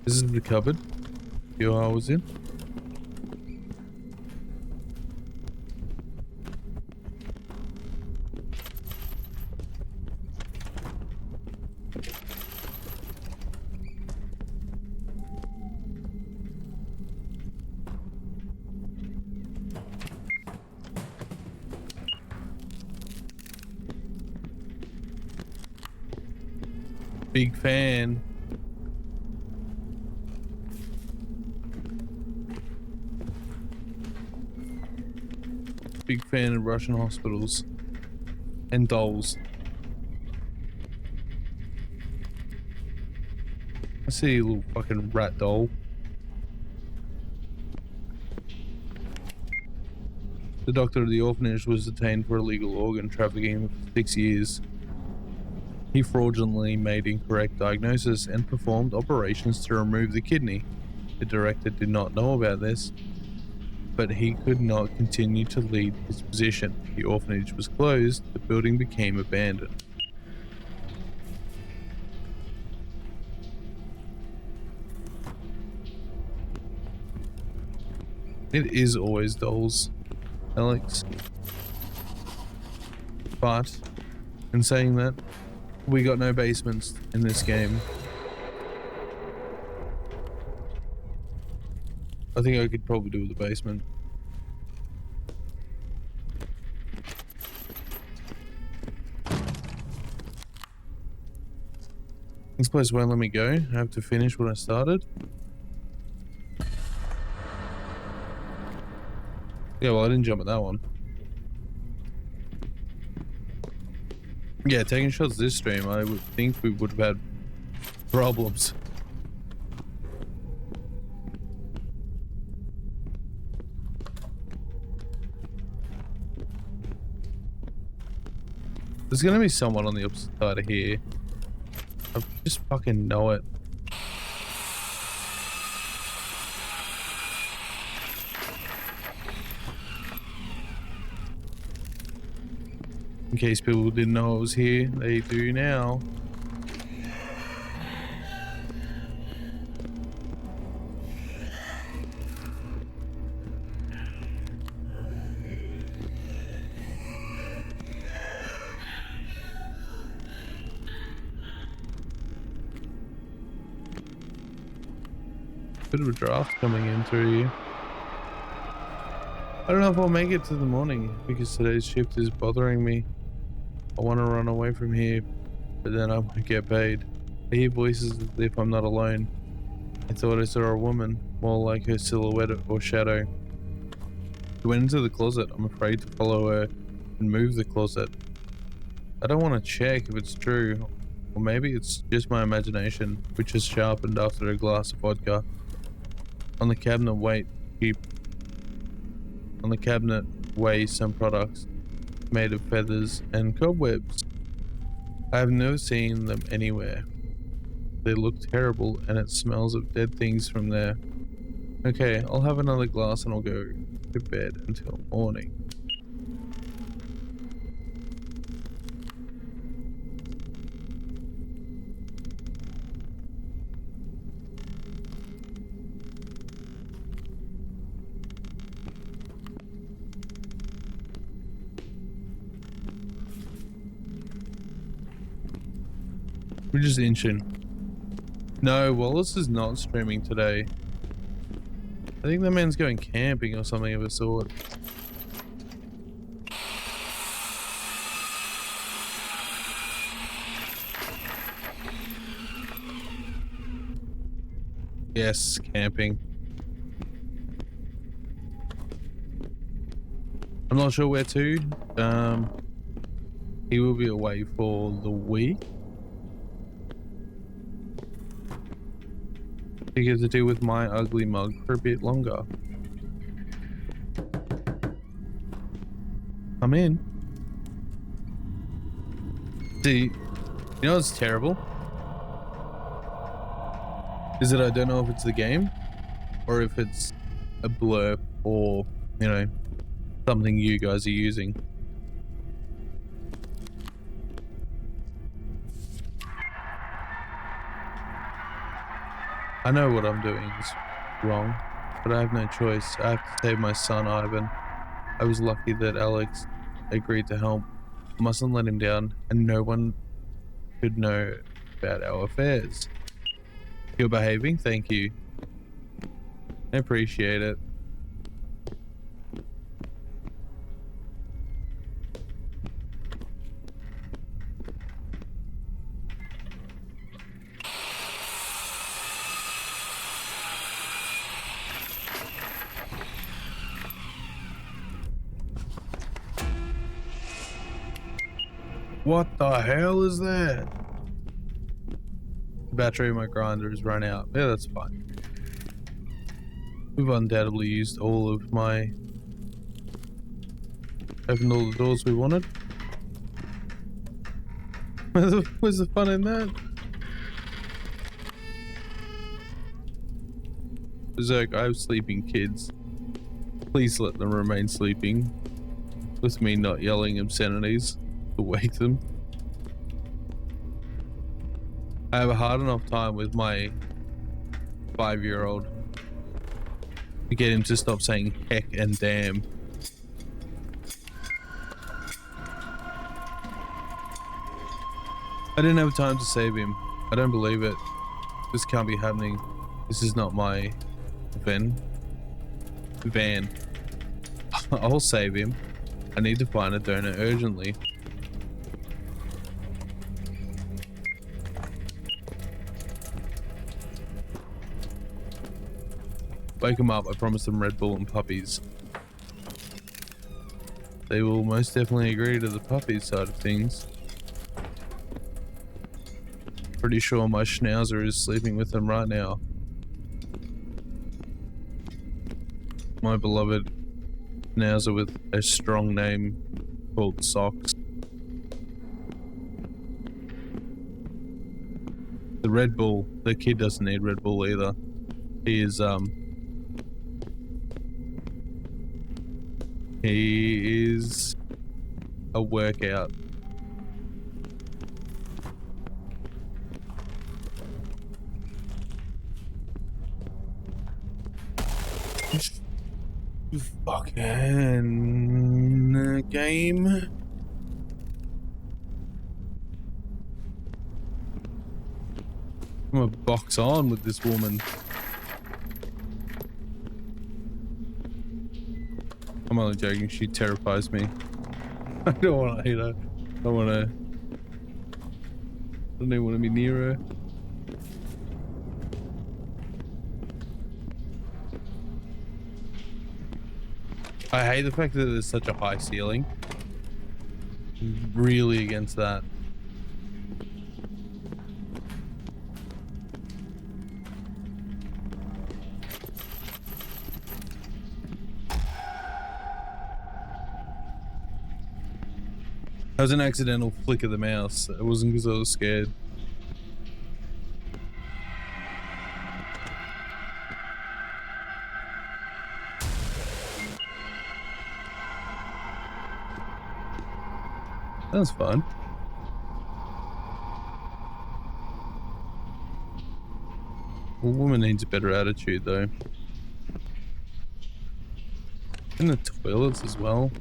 This is the cupboard your was in. Big fan. Big fan of Russian hospitals and dolls. I see a little fucking rat doll. The doctor of the orphanage was detained for illegal organ trafficking for 6 years. He fraudulently made incorrect diagnosis and performed operations to remove the kidney. The director did not know about this, but he could not continue to lead his position. The orphanage was closed, the building became abandoned. It is always dolls, Alex. But, in saying that, we got no basements in this game. I think I could probably do with the basement. This place won't let me go. I have to finish what I started. Yeah, well, I didn't jump at that one. Yeah, taking shots this stream, I would think we would have had problems. There's gonna be someone on the opposite side of here. I just fucking know it. In case people didn't know I was here, they do now. Bit of a draft coming in through here. I don't know if I'll make it to the morning because today's shift is bothering me. I want to run away from here, but then I won't get paid. I hear voices as if I'm not alone. I thought I saw a woman, more like her silhouette or shadow. She went into the closet. I'm afraid to follow her and move the closet. I don't want to check if it's true, or maybe it's just my imagination, which is sharpened after a glass of vodka. On the cabinet weigh some products made of feathers and cobwebs. I have never seen them anywhere. They look terrible and it smells of dead things from there. Okay, I'll have another glass and I'll go to bed until morning. We're just inching. No, Wallace is not streaming today. I think the man's going camping or something of a sort. Yes, camping. I'm not sure where to. He will be away for the week. To get to deal with my ugly mug for a bit longer. I'm in. See, you know what's terrible? Is that I don't know if it's the game or if it's a blurb or, you know, something you guys are using. I know what I'm doing is wrong, but I have no choice. I have to save my son, Ivan. I was lucky that Alex agreed to help. I mustn't let him down, and no one should know about our affairs. You're behaving? Thank you. I appreciate it. What the hell is that? The battery in my grinder has run out. Yeah, that's fine. We've undoubtedly used all of my... Opened all the doors we wanted. Where's the fun in that? Berserk, I have sleeping kids. Please let them remain sleeping. With me not yelling obscenities to wake them. I have a hard enough time with my 5-year-old to get him to stop saying heck and damn. I didn't have time to save him. I don't believe it. This can't be happening. This is not my van. I'll save him. I need to find a donor urgently. Wake him up. I promise them Red Bull and puppies. They will most definitely agree to the puppies side of things. Pretty sure my schnauzer is sleeping with them right now. My beloved schnauzer with a strong name called Socks. The Red Bull, the kid doesn't need Red Bull either. He is a workout. You fucking game. I'm gonna box on with this woman. I'm only joking, she terrifies me. I don't want to hit her. I don't even want to be near her. I hate the fact that there's such a high ceiling. I'm really against that. That was an accidental flick of the mouse. It wasn't because I was scared. That was fun. A woman needs a better attitude though. And the toilets as well.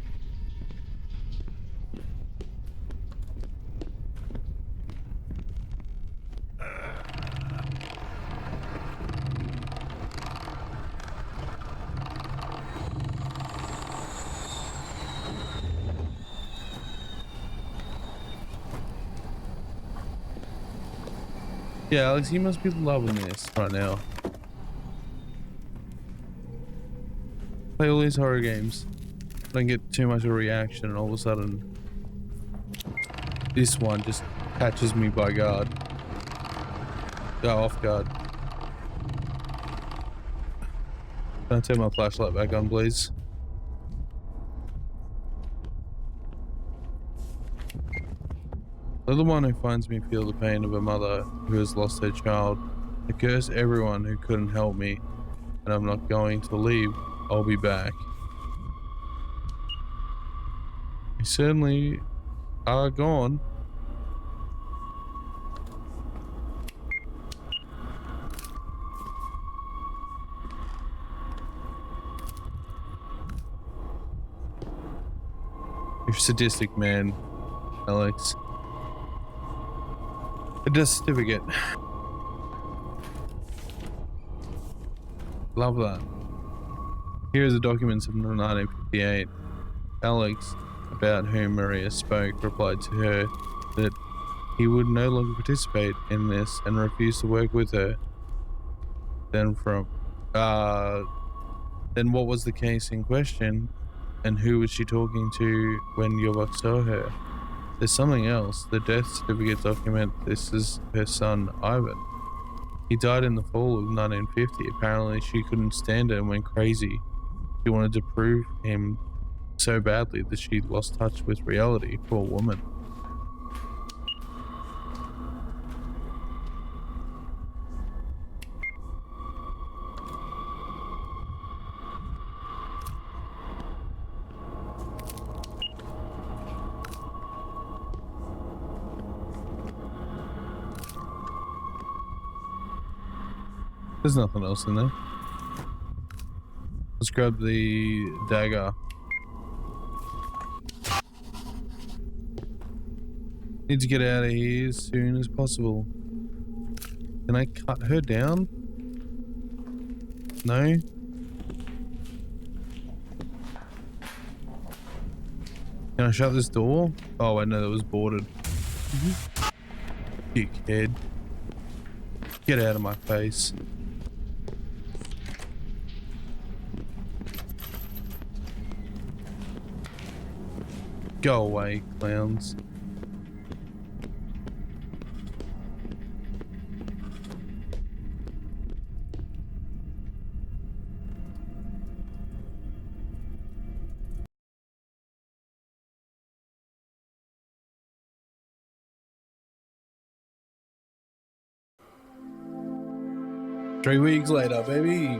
Yeah, Alex, you must be loving this right now. Play all these horror games. Don't get too much of a reaction and all of a sudden this one just catches me by guard. Go off guard. Can I turn my flashlight back on, please? They're the one who finds me feel the pain of a mother who has lost her child. I curse everyone who couldn't help me, and I'm not going to leave. I'll be back. You certainly are gone. You're sadistic, man, Alex. A death certificate. Love that. Here are the documents from 1958. Alex, about whom Maria spoke, replied to her that he would no longer participate in this and refused to work with her. Then what was the case in question, and who was she talking to when Yovak saw her? There's something else. The death certificate document this is her son, Ivan. He died in the fall of 1950. Apparently she couldn't stand it and went crazy. She wanted to prove him so badly that she lost touch with reality. Poor woman. There's nothing else in there. Let's grab the dagger. Need to get out of here as soon as possible. Can I cut her down? No? Can I shut this door? Oh, I know that was boarded. Dickhead. Get out of my face. Go away, clowns. Three weeks later, baby.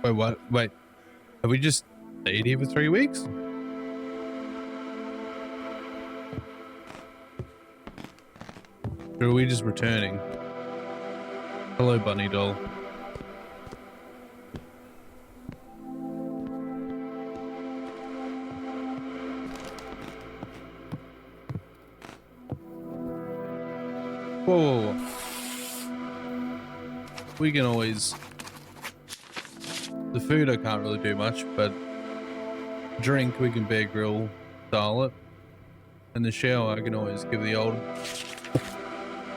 Wait, what? Wait, have we just stayed here for 3 weeks? Or are we just returning? Hello, bunny doll. Whoa. We can always... The food I can't really do much, but drink we can Bear Grill style it. And the shower I can always give the old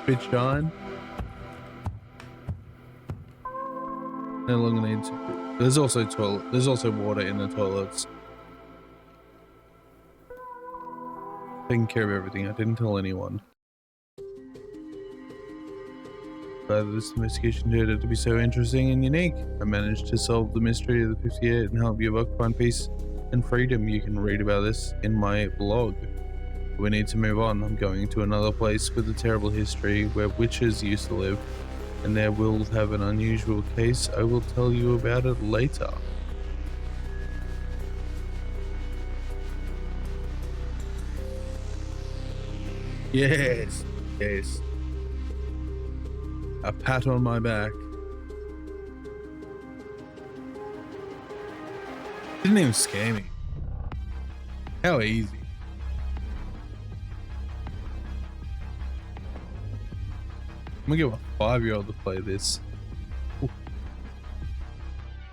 bit shine. No longer need to. There's also toilet. There's also water in the toilets. Taking care of everything. I didn't tell anyone. But this investigation turned out to be so interesting and unique. I managed to solve the mystery of the 58 and help you both find peace and freedom. You can read about this in my blog. We need to move on. I'm going to another place with a terrible history where witches used to live, and there will have an unusual case. I will tell you about it later. Yes, yes. A pat on my back. Didn't even scare me. How easy. I'm gonna get a 5-year-old to play this. Ooh.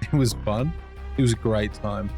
It was fun. It was a great time.